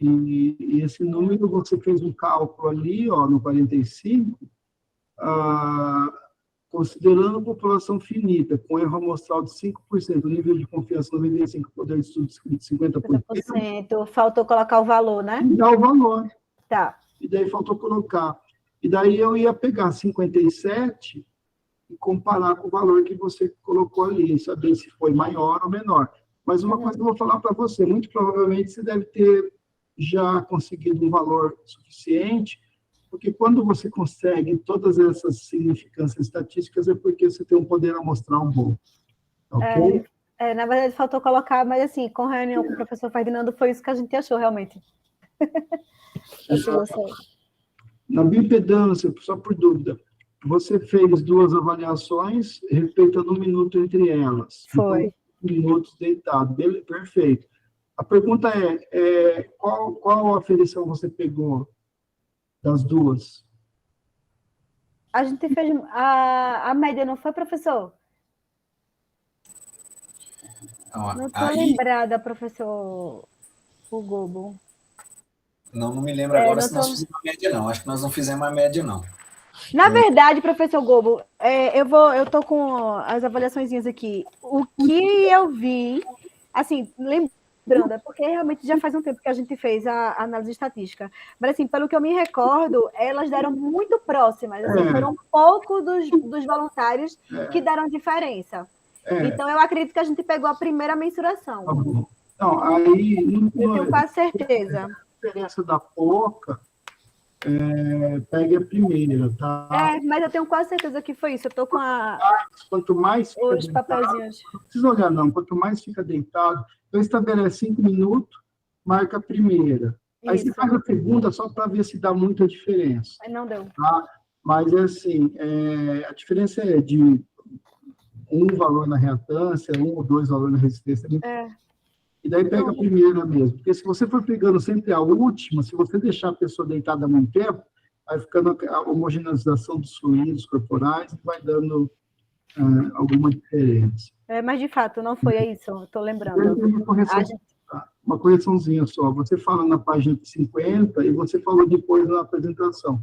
E esse número, você fez um cálculo ali, ó, no 45, considerando a população finita, com erro amostral de 5%, nível de confiança 95%, poder de estudo de 50%. 50%. Faltou colocar o valor, né? E dá o valor. Tá. E daí faltou colocar. E daí eu ia pegar 57 e comparar com o valor que você colocou ali, e saber se foi maior ou menor. Mas uma coisa que eu vou falar para você, muito provavelmente você deve ter já conseguido um valor suficiente, porque quando você consegue todas essas significâncias estatísticas é porque você tem um poder amostral bom. Ok? Na verdade, faltou colocar, mas assim, com reunião com o professor Ferdinando, foi isso que a gente achou, realmente. Na bioimpedância, só por dúvida, você fez 2 avaliações, respeitando 1 minuto entre elas. Foi. Então, minutos deitado. Perfeito. A pergunta é qual aferição você pegou das 2? A gente fez a média, não foi, professor? Não estou lembrada, professor Gobo. Não me lembro agora se nós fizemos a média, não. Acho que nós não fizemos a média, não. Na verdade, professor Gobo, eu estou com as avaliaçõezinhas aqui. O que eu vi, assim, lembrando, porque realmente já faz um tempo que a gente fez a análise estatística, mas assim, pelo que eu me recordo, elas deram muito próximas, assim, foram pouco dos voluntários que deram diferença. Então, eu acredito que a gente pegou a primeira mensuração. Tá bom. Não, aí... Eu tenho quase certeza. A diferença da pouca, pegue a primeira, tá? Mas eu tenho quase certeza que foi isso. Eu estou com quanto mais fica os deitado, papelzinhos. não precisa olhar, não. Quanto mais fica deitado, então estabelece 5 minutos, marca a primeira. Aí Isso. você faz a segunda só para ver se dá muita diferença. Mas não deu. Tá? Mas, assim, a diferença é de um valor na reatância, 1 ou 2 valores na resistência. E daí pega a primeira mesmo. Porque se você for pegando sempre a última, se você deixar a pessoa deitada há muito tempo, vai ficando a homogeneização dos fluidos corporais e vai dando alguma diferença. Mas, de fato, não foi isso. Estou lembrando. Uma correçãozinha só. Você fala na página 50 e você falou depois na apresentação.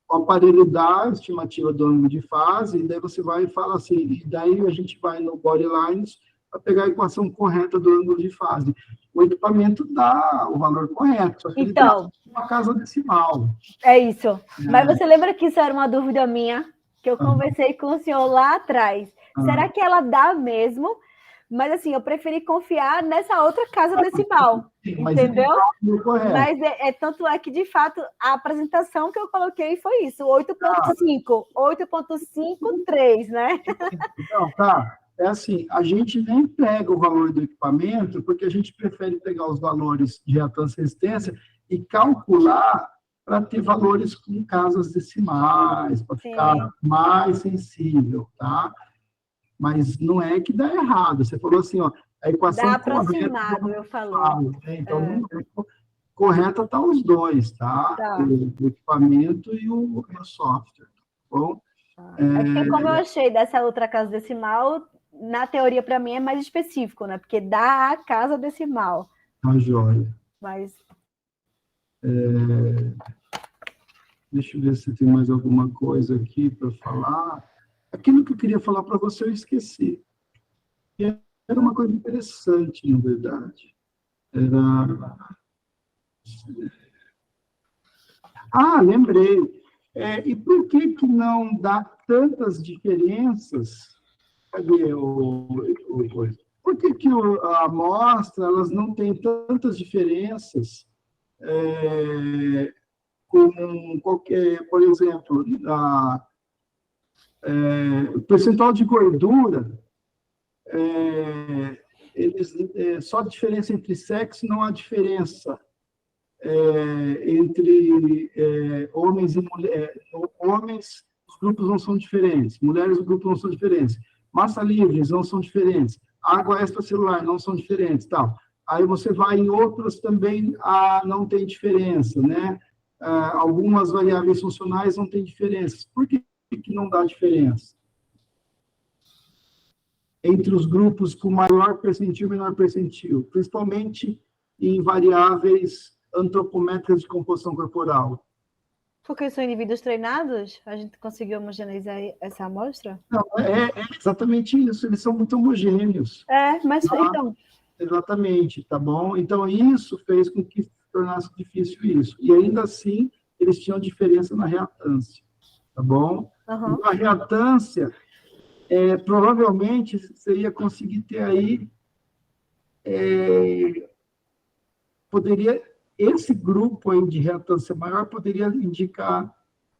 O aparelho dá a estimativa do ângulo de fase, e daí você vai e fala assim, e daí a gente vai no Bodylines para pegar a equação correta do ângulo de fase. O equipamento dá o valor correto, só que ele dá uma casa decimal. É isso. Mas você lembra que isso era uma dúvida minha, que eu conversei com o senhor lá atrás. Será que ela dá mesmo? Mas, assim, eu preferi confiar nessa outra casa decimal, entendeu? Mas tanto é que, de fato, a apresentação que eu coloquei foi isso, 8.5, 8.53, né? Não, tá. É assim, a gente nem pega o valor do equipamento, porque a gente prefere pegar os valores de reatância e resistência e calcular para ter valores com casas decimais, para ficar mais sensível, tá? Mas não é que dá errado. Você falou assim, ó, a equação dá aproximado, eu falei. Então, correta está os dois, tá? O equipamento e o software. Tá bom? Porque como eu achei dessa outra casa decimal, na teoria, para mim, é mais específico, né? Porque dá a casa decimal. Tá joia. Mas... Deixa eu ver se tem mais alguma coisa aqui para falar. Aquilo que eu queria falar para você, eu esqueci. E era uma coisa interessante, na verdade. Lembrei. E por que não dá tantas diferenças? Cadê por que a amostra elas não tem tantas diferenças com qualquer, por exemplo, o percentual de gordura, só a diferença entre sexo, não há diferença entre homens e mulheres. Homens, os grupos não são diferentes. Mulheres, os grupos não são diferentes. Massa livre, não são diferentes. Água extracelular, não são diferentes. Tal. Aí você vai em outras também, não tem diferença, né? Algumas variáveis funcionais não têm diferença. Por que não dá diferença? Entre os grupos com maior percentil e menor percentil, principalmente em variáveis antropométricas de composição corporal. Porque são indivíduos treinados? A gente conseguiu homogeneizar essa amostra? Não, é exatamente isso, eles são muito homogêneos. Mas então... Exatamente, tá bom? Então, isso fez com que se tornasse difícil isso. E ainda assim, eles tinham diferença na reatância, tá bom? Uhum. Então, a reatância, provavelmente, você ia conseguir ter aí, esse grupo aí de reatância maior poderia indicar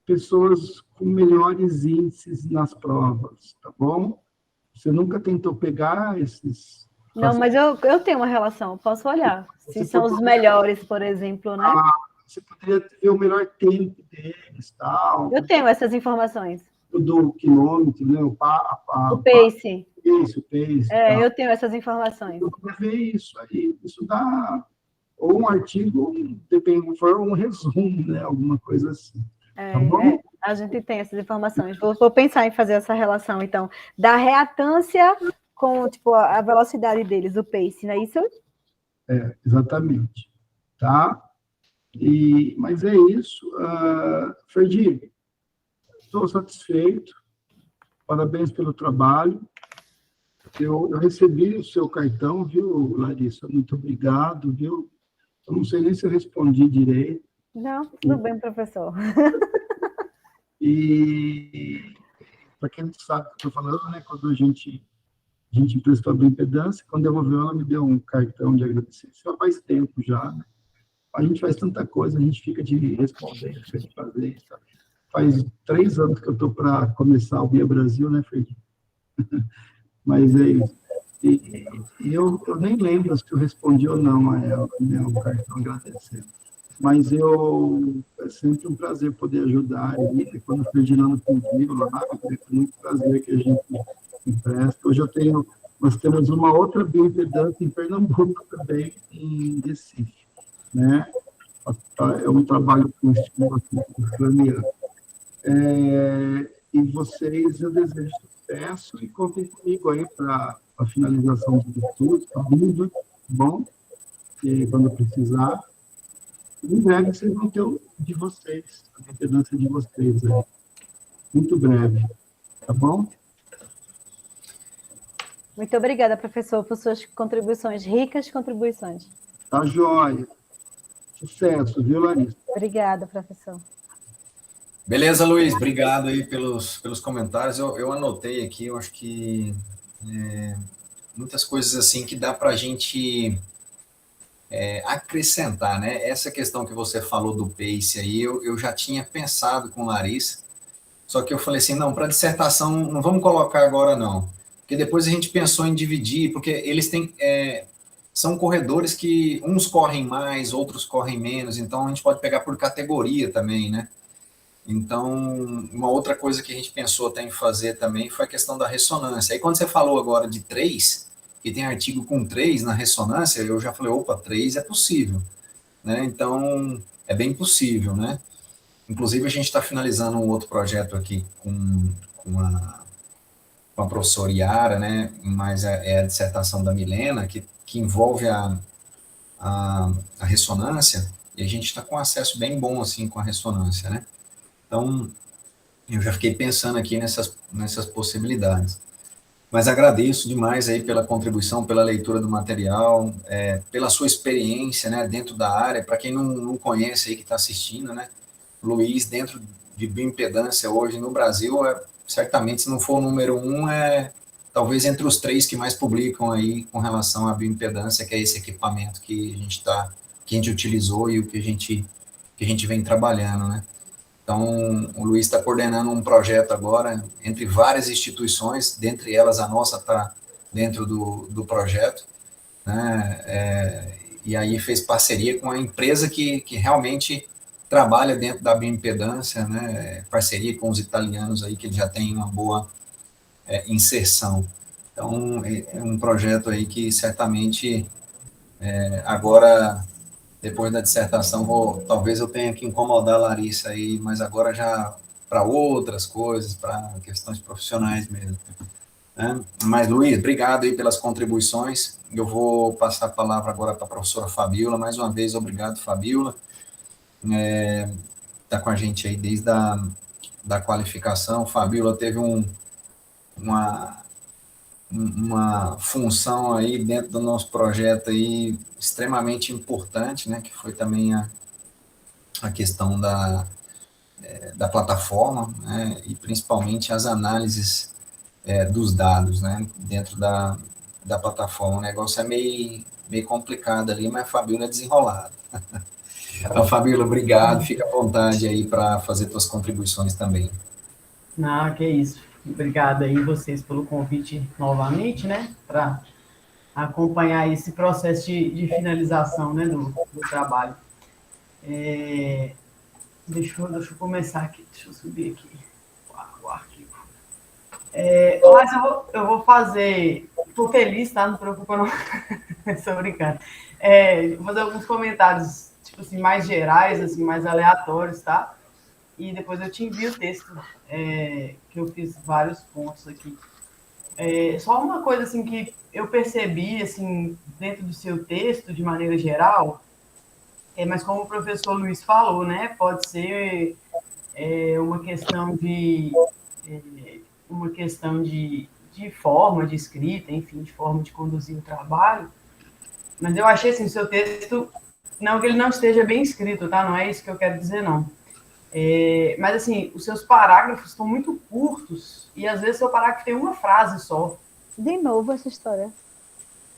pessoas com melhores índices nas provas, tá bom? Você nunca tentou pegar esses... Não, mas eu tenho uma relação, posso olhar. Se são os melhores, por exemplo, né? Você poderia ver o melhor tempo deles, tal. Eu tenho essas informações. Do quilômetro, né? O pace. Isso, o pace. Eu tenho essas informações. Eu queria ver isso aí. Isso dá ou um artigo, depende, for um resumo, né? Alguma coisa assim. Tá bom? A gente tem essas informações. Vou pensar em fazer essa relação, então, da reatância com, tipo, a velocidade deles, o pace, não é isso? Exatamente. Tá? Mas é isso. Ferdi, estou satisfeito. Parabéns pelo trabalho. Eu recebi o seu cartão, viu, Larissa? Muito obrigado, viu? Eu não sei nem se eu respondi direito. Não, tudo bem, professor. E, para quem não sabe o que eu estou falando, né, quando a gente emprestou a bioimpedância, quando devolveu, ela me deu um cartão de agradecimento. Já faz tempo já, né? A gente faz tanta coisa, a gente fica de responder, fica de fazer. Sabe? Faz 3 anos que eu estou para começar o Bia Brasil, né, Fred? Mas é isso. E eu nem lembro se eu respondi ou não a ela, né, o cartão agradecendo. Mas é sempre um prazer poder ajudar. E quando o Ferdinando pediu lá, é muito prazer que a gente empresta. Hoje nós temos uma outra bioimpedância em Pernambuco também, em Recife, né? É um trabalho com estimulação craniana. E vocês, eu desejo sucesso e contem comigo aí para a finalização dos estudos, tá bom? E quando precisar, em breve vocês vão ter o de vocês, a impedância de vocês aí. Muito breve, tá bom? Muito obrigada, professor, por suas contribuições, ricas contribuições. Tá joia. Sucesso, viu, Larissa? Obrigada, professor. Beleza, Luiz, obrigado aí pelos comentários. Eu anotei aqui, eu acho que muitas coisas assim que dá para a gente acrescentar, né? Essa questão que você falou do pace aí, eu já tinha pensado com Larissa, só que eu falei assim, não, para dissertação não vamos colocar agora não, porque depois a gente pensou em dividir, porque eles têm... são corredores que uns correm mais, outros correm menos, então a gente pode pegar por categoria também, né? Então, uma outra coisa que a gente pensou até em fazer também foi a questão da ressonância. Aí quando você falou agora de 3, que tem artigo com 3 na ressonância, eu já falei, opa, 3 é possível, né? Então, é bem possível, né? Inclusive, a gente está finalizando um outro projeto aqui com a professora Yara, né? Mas é a dissertação da Milena, que envolve a ressonância, e a gente está com acesso bem bom, assim, com a ressonância, né? Então, eu já fiquei pensando aqui nessas possibilidades. Mas agradeço demais aí pela contribuição, pela leitura do material, pela sua experiência, né, dentro da área. Para quem não conhece aí, que está assistindo, né, Luiz, dentro de bioimpedância hoje no Brasil, certamente, se não for o número 1, talvez entre os 3 que mais publicam aí com relação à bioimpedância, que é esse equipamento que a gente utilizou e o que a gente vem trabalhando, né. Então, o Luiz está coordenando um projeto agora entre várias instituições, dentre elas a nossa está dentro do projeto, né? E aí fez parceria com a empresa que realmente trabalha dentro da bioimpedância, né? Parceria com os italianos aí, que já tem uma boa inserção. Então, é um projeto aí que certamente Agora, depois da dissertação, talvez eu tenha que incomodar a Larissa aí, mas agora já para outras coisas, para questões profissionais mesmo. Né? Mas, Luiz, obrigado aí pelas contribuições. Eu vou passar a palavra agora para a professora Fabíola. Mais uma vez, obrigado, Fabíola. Está com a gente aí desde da qualificação. Fabíola teve uma função aí dentro do nosso projeto aí extremamente importante, né, que foi também a questão da plataforma, né, e principalmente as análises dos dados, né, dentro da plataforma. O negócio é meio complicado ali, mas a Fabíola é desenrolada. Então, Fabíola, obrigado, fica à vontade aí para fazer suas contribuições também. Não, que isso. Obrigado aí vocês pelo convite novamente, né, para acompanhar esse processo de finalização, né, do trabalho. Deixa eu começar aqui, deixa eu subir aqui o arquivo. Mas eu vou fazer, estou feliz, tá? Não se preocupa não, estou brincando. Vou fazer alguns comentários, tipo assim, mais gerais, assim, mais aleatórios, tá? E depois eu te envio o texto, que eu fiz vários pontos aqui. Só uma coisa, assim, que eu percebi, assim, dentro do seu texto, de maneira geral, mas como o professor Luiz falou, né, pode ser uma questão de forma, de escrita, enfim, de forma de conduzir o trabalho, mas eu achei, assim, o seu texto, não que ele não esteja bem escrito, tá? Não é isso que eu quero dizer, não. Mas, assim, os seus parágrafos estão muito curtos e, às vezes, seu parágrafo tem uma frase só. De novo essa história.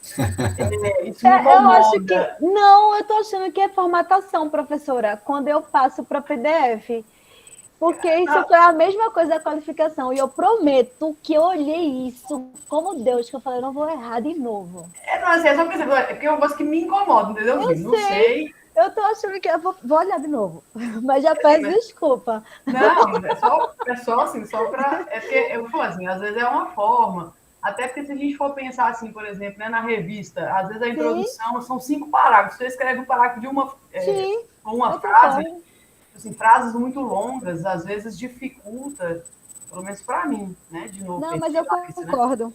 Isso me incomoda. Eu acho que... Não, eu estou achando que é formatação, professora, quando eu passo para PDF. Porque isso foi a mesma coisa da qualificação. E eu prometo que eu olhei isso como Deus, que eu falei, não vou errar de novo. Não, assim, é só porque é uma coisa que me incomoda, entendeu? Eu não sei. Eu tô achando que eu vou olhar de novo, mas já peço desculpa. Não, é só assim, só para... É porque eu falo assim, às vezes é uma forma, até porque se a gente for pensar assim, por exemplo, né, na revista, às vezes a introdução são 5 parágrafos, você escreve um parágrafo de uma frase, assim, frases muito longas, às vezes dificulta, pelo menos para mim, né, de novo. Não, mas eu concordo. Né?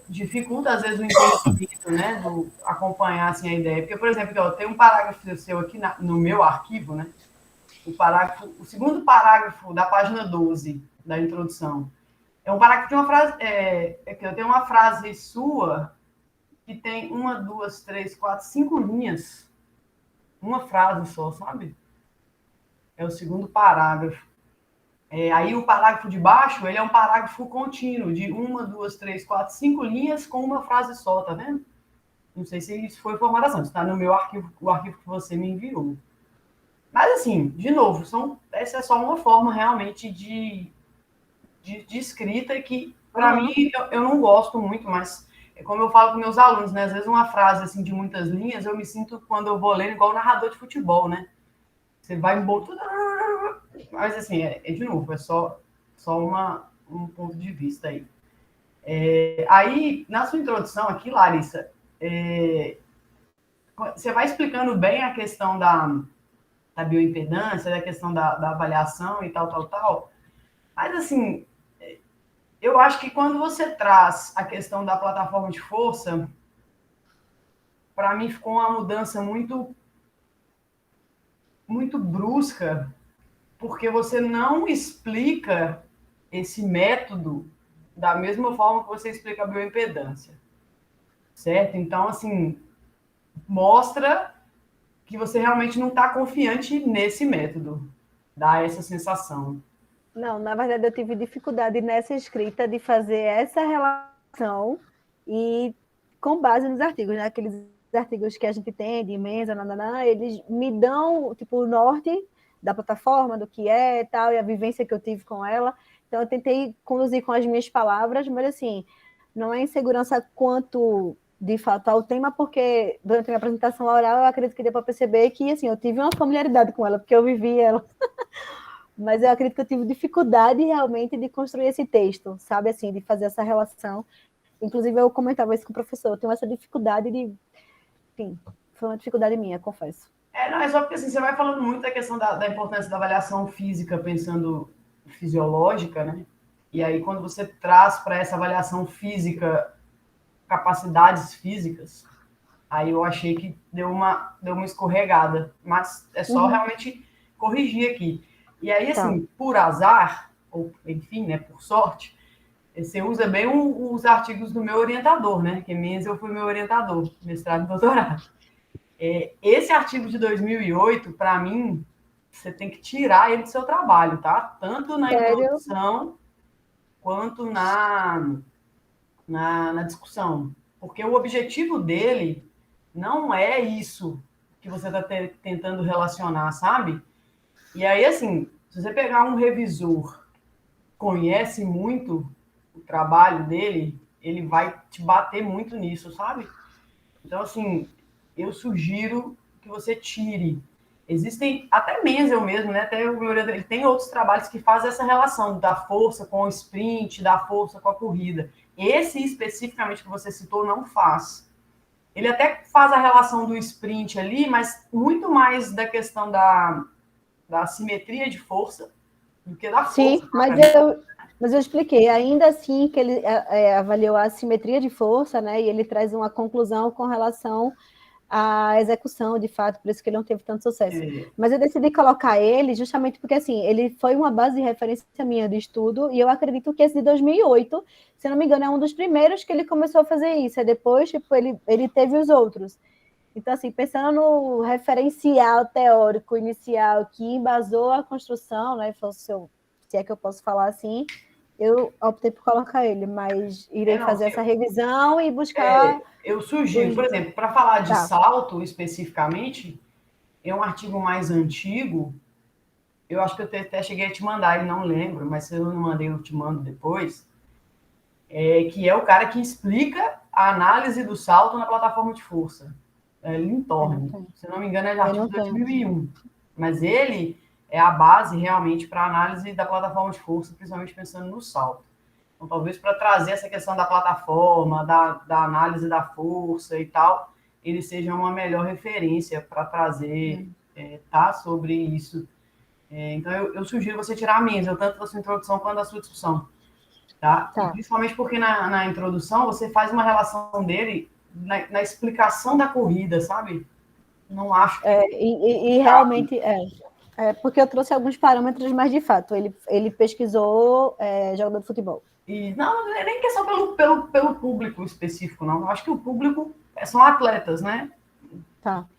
Dificulta, às vezes, o entendimento, né, do acompanhar, assim, a ideia. Porque, por exemplo, ó, tem um parágrafo seu aqui no meu arquivo, né, o segundo parágrafo da página 12 da introdução. É um parágrafo de uma frase, eu tenho uma frase sua que tem 1, 2, 3, 4, 5 linhas. Uma frase só, sabe? É o segundo parágrafo. Aí o parágrafo de baixo, ele é um parágrafo contínuo, de 1, 2, 3, 4, 5 linhas com uma frase só, tá vendo? Não sei se isso foi formatação, está no meu arquivo, o arquivo que você me enviou. Mas, assim, de novo, essa é só uma forma realmente de escrita que, para mim, eu não gosto muito, mas é como eu falo com meus alunos, né? Às vezes uma frase assim, de muitas linhas, eu me sinto, quando eu vou lendo, igual o narrador de futebol, né? Você vai embora, mas assim, de novo, é só um ponto de vista aí. Aí, na sua introdução aqui, Larissa, você vai explicando bem a questão da bioimpedância, da questão da avaliação e tal, mas assim, eu acho que quando você traz a questão da plataforma de força, para mim ficou uma mudança muito brusca, porque você não explica esse método da mesma forma que você explica a bioimpedância, certo? Então, assim, mostra que você realmente não está confiante nesse método, dá essa sensação. Não, na verdade, eu tive dificuldade nessa escrita de fazer essa relação e com base nos artigos, né? Aqueles artigos que a gente tem de mesa, eles me dão, tipo, o norte da plataforma, do que é e tal, e a vivência que eu tive com ela. Então, eu tentei conduzir com as minhas palavras, mas, assim, não é insegurança quanto, de fato, ao tema, porque durante a minha apresentação oral, eu acredito que deu para perceber que, assim, eu tive uma familiaridade com ela, porque eu vivi ela. Mas eu acredito que eu tive dificuldade, realmente, de construir esse texto, sabe, assim, de fazer essa relação. Inclusive, eu comentava isso com o professor, eu tenho essa dificuldade Sim, foi uma dificuldade minha, confesso. Não, é só porque assim, você vai falando muito da questão da importância da avaliação física, pensando fisiológica, né? E aí, quando você traz para essa avaliação física capacidades físicas, aí eu achei que deu uma escorregada. Mas é só realmente corrigir aqui. E aí, assim, por azar, ou enfim, né, por sorte, você usa bem os artigos do meu orientador, né? Que Menzel foi meu orientador, mestrado e doutorado. Esse artigo de 2008, para mim, você tem que tirar ele do seu trabalho, tá? Tanto na introdução quanto na discussão. Porque o objetivo dele não é isso que você está tentando relacionar, sabe? E aí, assim, se você pegar um revisor que conhece muito o trabalho dele, ele vai te bater muito nisso, sabe? Então, assim, eu sugiro que você tire. Existem, até Menzel mesmo, né? Até ele tem outros trabalhos que fazem essa relação da força com o sprint, da força com a corrida. Esse, especificamente, que você citou, não faz. Ele até faz a relação do sprint ali, mas muito mais da questão da simetria de força do que da força. Sim, mas eu expliquei. Ainda assim que ele avaliou a simetria de força, né? E ele traz uma conclusão com relação à execução, de fato, por isso que ele não teve tanto sucesso. Mas eu decidi colocar ele justamente porque, assim, ele foi uma base de referência minha de estudo, e eu acredito que esse de 2008, se não me engano, é um dos primeiros que ele começou a fazer isso, e depois, tipo, ele teve os outros. Então, assim, pensando no referencial teórico inicial que embasou a construção, né, se é que eu posso falar assim, eu optei por colocar ele, mas irei fazer essa revisão e buscar... Eu sugiro, por exemplo, para falar de salto especificamente, é um artigo mais antigo, eu acho que eu até cheguei a te mandar, e não lembro, mas se eu não mandei, eu te mando depois, que é o cara que explica a análise do salto na plataforma de força. Lintorne, se não me engano, é de artigo de 2001. Mas ele é a base realmente para a análise da plataforma de força, principalmente pensando no salto. Então, talvez para trazer essa questão da plataforma, da análise da força e tal, ele seja uma melhor referência para trazer, sobre isso. Então, eu sugiro você tirar a Menzel, tanto da sua introdução quanto da sua discussão. Tá? Principalmente porque na introdução você faz uma relação dele na explicação da corrida, sabe? Não acho que... E realmente porque eu trouxe alguns parâmetros, mas de fato ele pesquisou jogador de futebol. Não é nem questão pelo público específico, não. Eu acho que o público são atletas, né?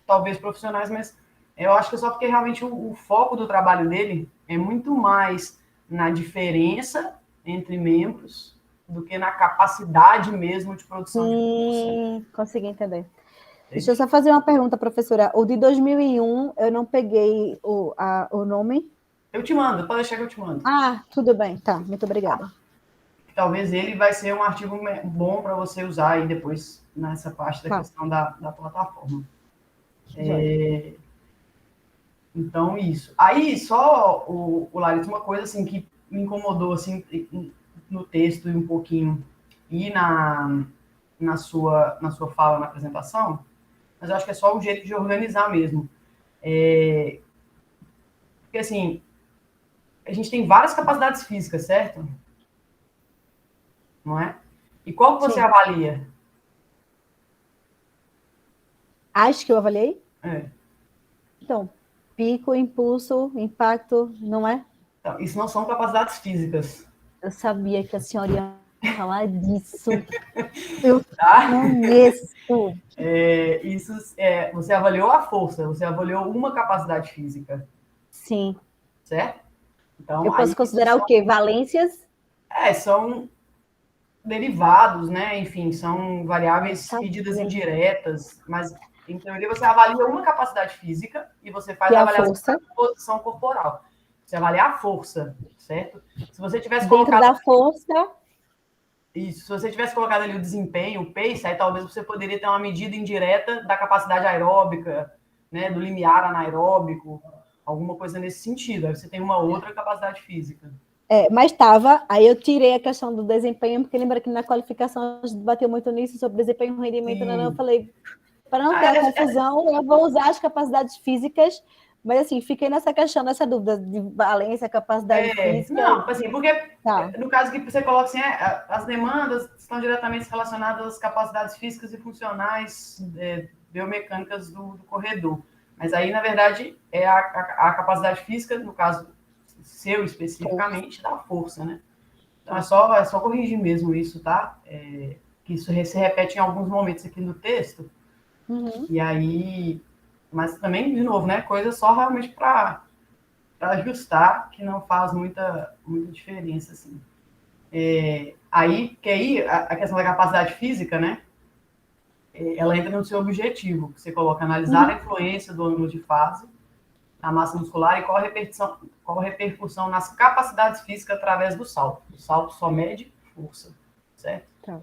Talvez profissionais, mas eu acho que é só porque realmente o foco do trabalho dele é muito mais na diferença entre membros do que na capacidade mesmo de produção de força. Consegui entender. Deixa eu só fazer uma pergunta, professora. O de 2001, eu não peguei o nome. Eu te mando, pode deixar que eu te mando. Tudo bem, tá. Muito obrigada. Talvez ele vai ser um artigo bom para você usar aí depois nessa parte da questão da plataforma. Então, isso. Aí, só, o Larissa, uma coisa assim que me incomodou assim, no texto e um pouquinho, e na sua fala, na apresentação, mas eu acho que é só um jeito de organizar mesmo. Porque, assim, a gente tem várias capacidades físicas, certo? Não é? E qual que você avalia? Acho que eu avaliei? Então, pico, impulso, impacto, não é? Então, isso não são capacidades físicas. Eu sabia que a senhora ia falar disso. Eu conheço. Você avaliou a força, você avaliou uma capacidade física. Sim. Certo? Então, eu posso considerar o quê? Valências? São derivados, né? Enfim, são variáveis medidas indiretas, mas em teoria você avalia uma capacidade física e você faz a avaliação da posição corporal. Você avalia a força, certo? Se você tivesse colocado... Dentro da força... Isso, se você tivesse colocado ali o desempenho, o pace, aí talvez você poderia ter uma medida indireta da capacidade aeróbica, né? Do limiar anaeróbico, alguma coisa nesse sentido. Aí você tem uma outra capacidade física. Mas estava, aí eu tirei a questão do desempenho, porque lembra que na qualificação a gente bateu muito nisso, sobre desempenho e rendimento, eu falei, para não ter a confusão, eu vou usar as capacidades físicas, mas assim, fiquei nessa questão, nessa dúvida de valência, capacidade física. Não, assim, porque Tá. no caso que você coloca assim, as demandas estão diretamente relacionadas às capacidades físicas e funcionais biomecânicas do corredor. Mas aí, na verdade, é a capacidade física, no caso seu especificamente, da força, né? Então, é só corrigir mesmo isso, tá? Que isso se repete em alguns momentos aqui no texto. Uhum. E aí... Mas também, de novo, né? Coisa só realmente para ajustar, que não faz muita diferença, assim. Porque aí a questão da capacidade física, né? Ela entra no seu objetivo, que você coloca analisar a influência do ângulo de fase na massa muscular e qual a repercussão nas capacidades físicas através do salto. O salto só mede força, certo? Tá.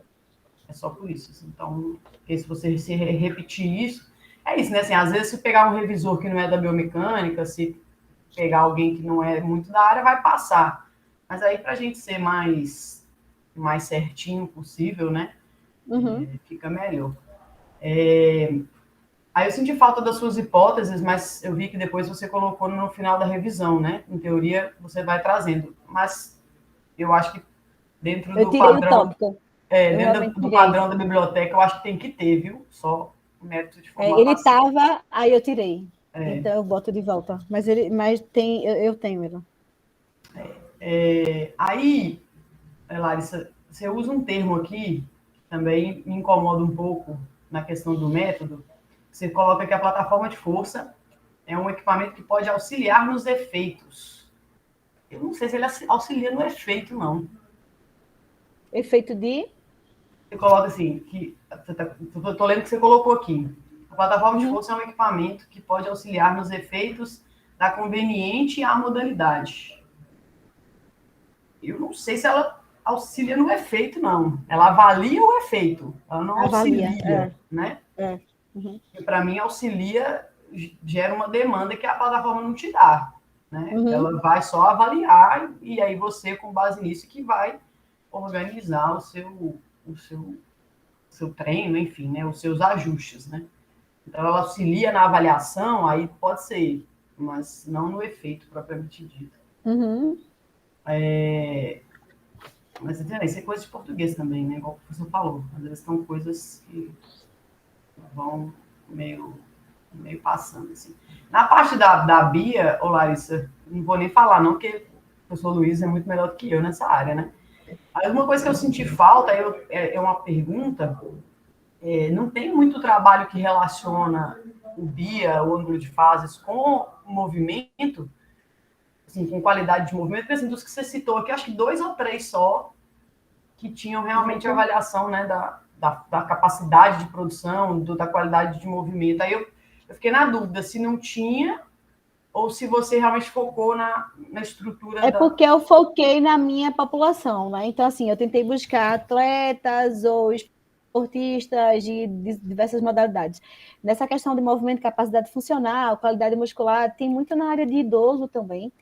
É só por isso. Assim. Então, porque se você se repetir isso, é isso, né? Assim, às vezes, se pegar um revisor que não é da biomecânica, se pegar alguém que não é muito da área, vai passar. Mas aí, para a gente ser mais certinho possível, né? Fica melhor. Aí eu senti falta das suas hipóteses, mas eu vi que depois você colocou no final da revisão, né? Em teoria, você vai trazendo. Mas eu acho que dentro do padrão... dentro do padrão da biblioteca, eu acho que tem que ter, viu? Só método de formatação. Ele estava, aí eu tirei. Então eu boto de volta. Mas tem, eu tenho ele. Aí, Larissa, você usa um termo aqui, que também me incomoda um pouco na questão do método. Você coloca que a plataforma de força é um equipamento que pode auxiliar nos efeitos. Eu não sei se ele auxilia no efeito, não. Efeito de? Você coloca assim, que estou lendo o que você colocou aqui. A plataforma de força é um equipamento que pode auxiliar nos efeitos da conveniente à modalidade. Eu não sei se ela auxilia no efeito, não. Ela avalia o efeito, ela não auxilia, né? E para mim, auxilia gera uma demanda que a plataforma não te dá, né? Ela vai só avaliar e aí você, com base nisso, que vai organizar o seu treino, enfim, né? Os seus ajustes, né? Então, ela auxilia na avaliação, aí pode ser, mas não no efeito propriamente dito. Mas isso é coisa de português também, né? Igual o professor falou. Às vezes são coisas que vão meio passando, assim. Na parte da Bia, Larissa, não vou nem falar, não, porque o professor Luiz é muito melhor do que eu nessa área, né? Aí uma coisa que eu senti falta é uma pergunta. Não tem muito trabalho que relaciona o BIA, o ângulo de fases, com o movimento, assim, com qualidade de movimento, porque assim, dos que você citou aqui, acho que 2 ou 3 só que tinham realmente avaliação, né, da capacidade de produção, da qualidade de movimento. Aí eu fiquei na dúvida se não tinha ou se você realmente focou na estrutura porque eu foquei na minha população, né? Então, assim, eu tentei buscar atletas ou esportistas de diversas modalidades. Nessa questão de movimento, capacidade funcional, qualidade muscular, tem muito na área de idoso também.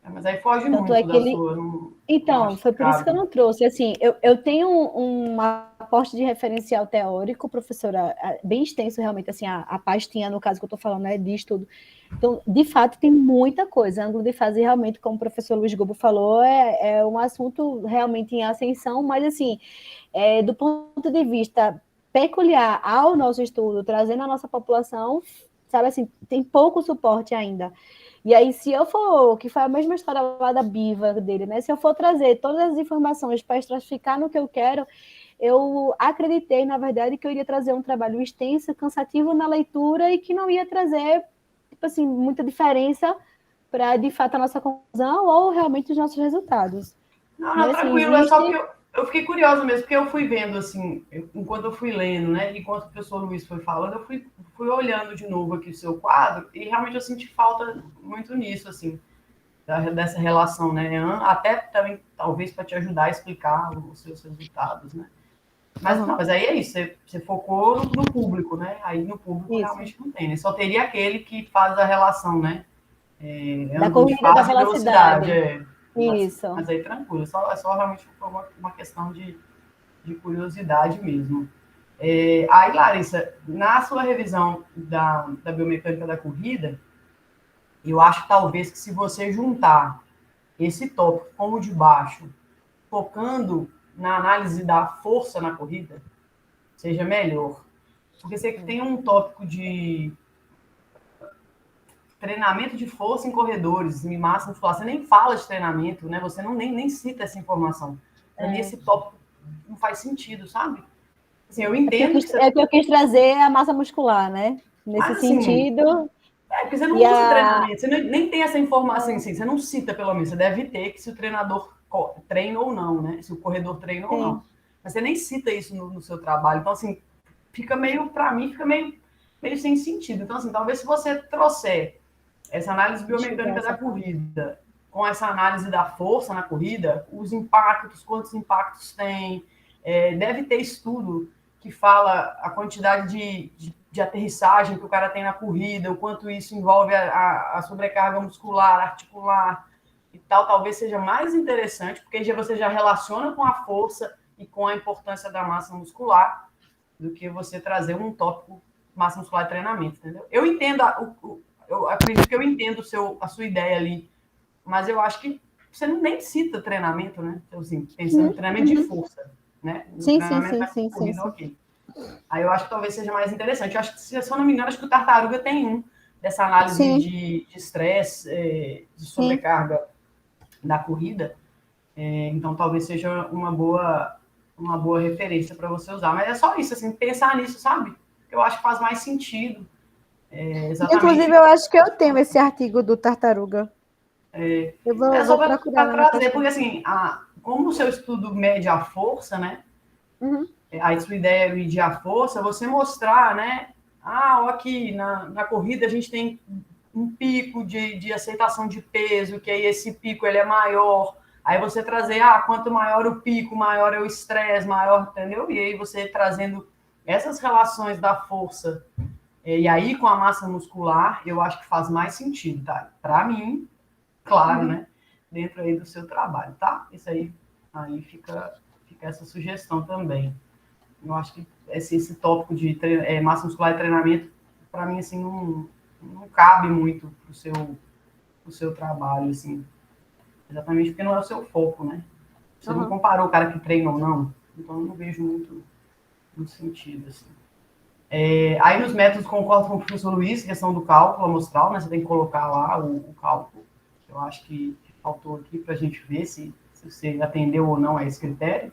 Mas aí foge tanto muito da sua... Então, foi por isso que eu não trouxe. Assim, eu tenho um aporte de referencial teórico, professora, bem extenso realmente, assim, a pastinha, no caso que eu estou falando, né, de estudo. Então, de fato, tem muita coisa. Ângulo de fase, realmente, como o professor Luiz Gobo falou, é um assunto realmente em ascensão, mas, assim, do ponto de vista peculiar ao nosso estudo, trazendo a nossa população, sabe assim, tem pouco suporte ainda. E aí, se eu for, que foi a mesma história lá da Biva dele, né? Se eu for trazer todas as informações para estratificar no que eu quero, eu acreditei, na verdade, que eu iria trazer um trabalho extenso, cansativo na leitura e que não ia trazer, tipo assim, muita diferença para, de fato, a nossa conclusão ou realmente os nossos resultados. Não, tranquilo, é só porque eu fiquei curiosa mesmo, porque eu fui vendo, assim, enquanto eu fui lendo, né, enquanto o professor Luiz foi falando, eu fui olhando de novo aqui o seu quadro, e realmente eu senti falta muito nisso, assim, dessa relação, né, até também, talvez, para te ajudar a explicar os seus resultados, né. Mas aí é isso, você focou no público, né, aí no público realmente não tem, né, só teria aquele que faz a relação, né, da corrida da velocidade. Isso. Mas aí tranquilo, é só realmente uma questão de curiosidade mesmo. Aí, Larissa, na sua revisão da biomecânica da corrida, eu acho talvez que se você juntar esse tópico com o de baixo, focando na análise da força na corrida, seja melhor. Porque você tem um tópico de treinamento de força em corredores, em massa muscular, você nem fala de treinamento, né? Você não nem cita essa informação. Para mim, esse tópico não faz sentido, sabe? Assim, eu entendo É que eu quis trazer a massa muscular, né? Nesse assim, sentido. Porque você não usa treinamento, você nem tem essa informação assim, você não cita, pelo menos, você deve ter que se o treinador treina ou não, né? Se o corredor treina ou não. Mas você nem cita isso no seu trabalho. Então, assim, fica meio, para mim, fica meio sem sentido. Então, assim, talvez se você trouxer essa análise biomecânica da corrida com essa análise da força na corrida, os impactos, quantos impactos tem, deve ter estudo que fala a quantidade de aterrissagem que o cara tem na corrida, o quanto isso envolve a sobrecarga muscular, articular e tal, talvez seja mais interessante, porque você já relaciona com a força e com a importância da massa muscular, do que você trazer um tópico massa muscular e treinamento, entendeu? Eu entendo, eu acredito que eu entendo a sua ideia ali, mas eu acho que você nem cita treinamento, né? Então, assim, pensando em treinamento de força, né? No treinamento da corrida, ok. Aí eu acho que talvez seja mais interessante. Eu acho que, se eu não me engano, acho que o Tartaruga tem um dessa análise de estresse, de sobrecarga da corrida. Então, talvez seja uma boa referência para você usar. Mas é só isso, assim, pensar nisso, sabe? Eu acho que faz mais sentido. Exatamente. Inclusive, eu acho que eu tenho esse artigo do Tartaruga. Eu vou procurar para trazer, porque assim, como o seu estudo mede a força, né? Uhum. A sua ideia é medir a força, você mostrar, né? Aqui na corrida a gente tem um pico de aceitação de peso, que aí esse pico ele é maior. Aí você trazer, quanto maior o pico, maior é o estresse, maior, entendeu? E aí você trazendo essas relações da força e aí com a massa muscular, eu acho que faz mais sentido, tá? Para mim, claro, né? Dentro aí do seu trabalho, tá? Isso aí fica essa sugestão também. Eu acho que esse tópico de massa muscular e treinamento, para mim, assim, não cabe muito pro seu trabalho, assim. Exatamente porque não é o seu foco, né? Você não comparou o cara que treina ou não, então eu não vejo muito sentido, assim. Aí nos métodos concordo com o professor Luiz, questão do cálculo amostral, né? Você tem que colocar lá o cálculo. Eu acho que faltou aqui para a gente ver se você atendeu ou não a esse critério.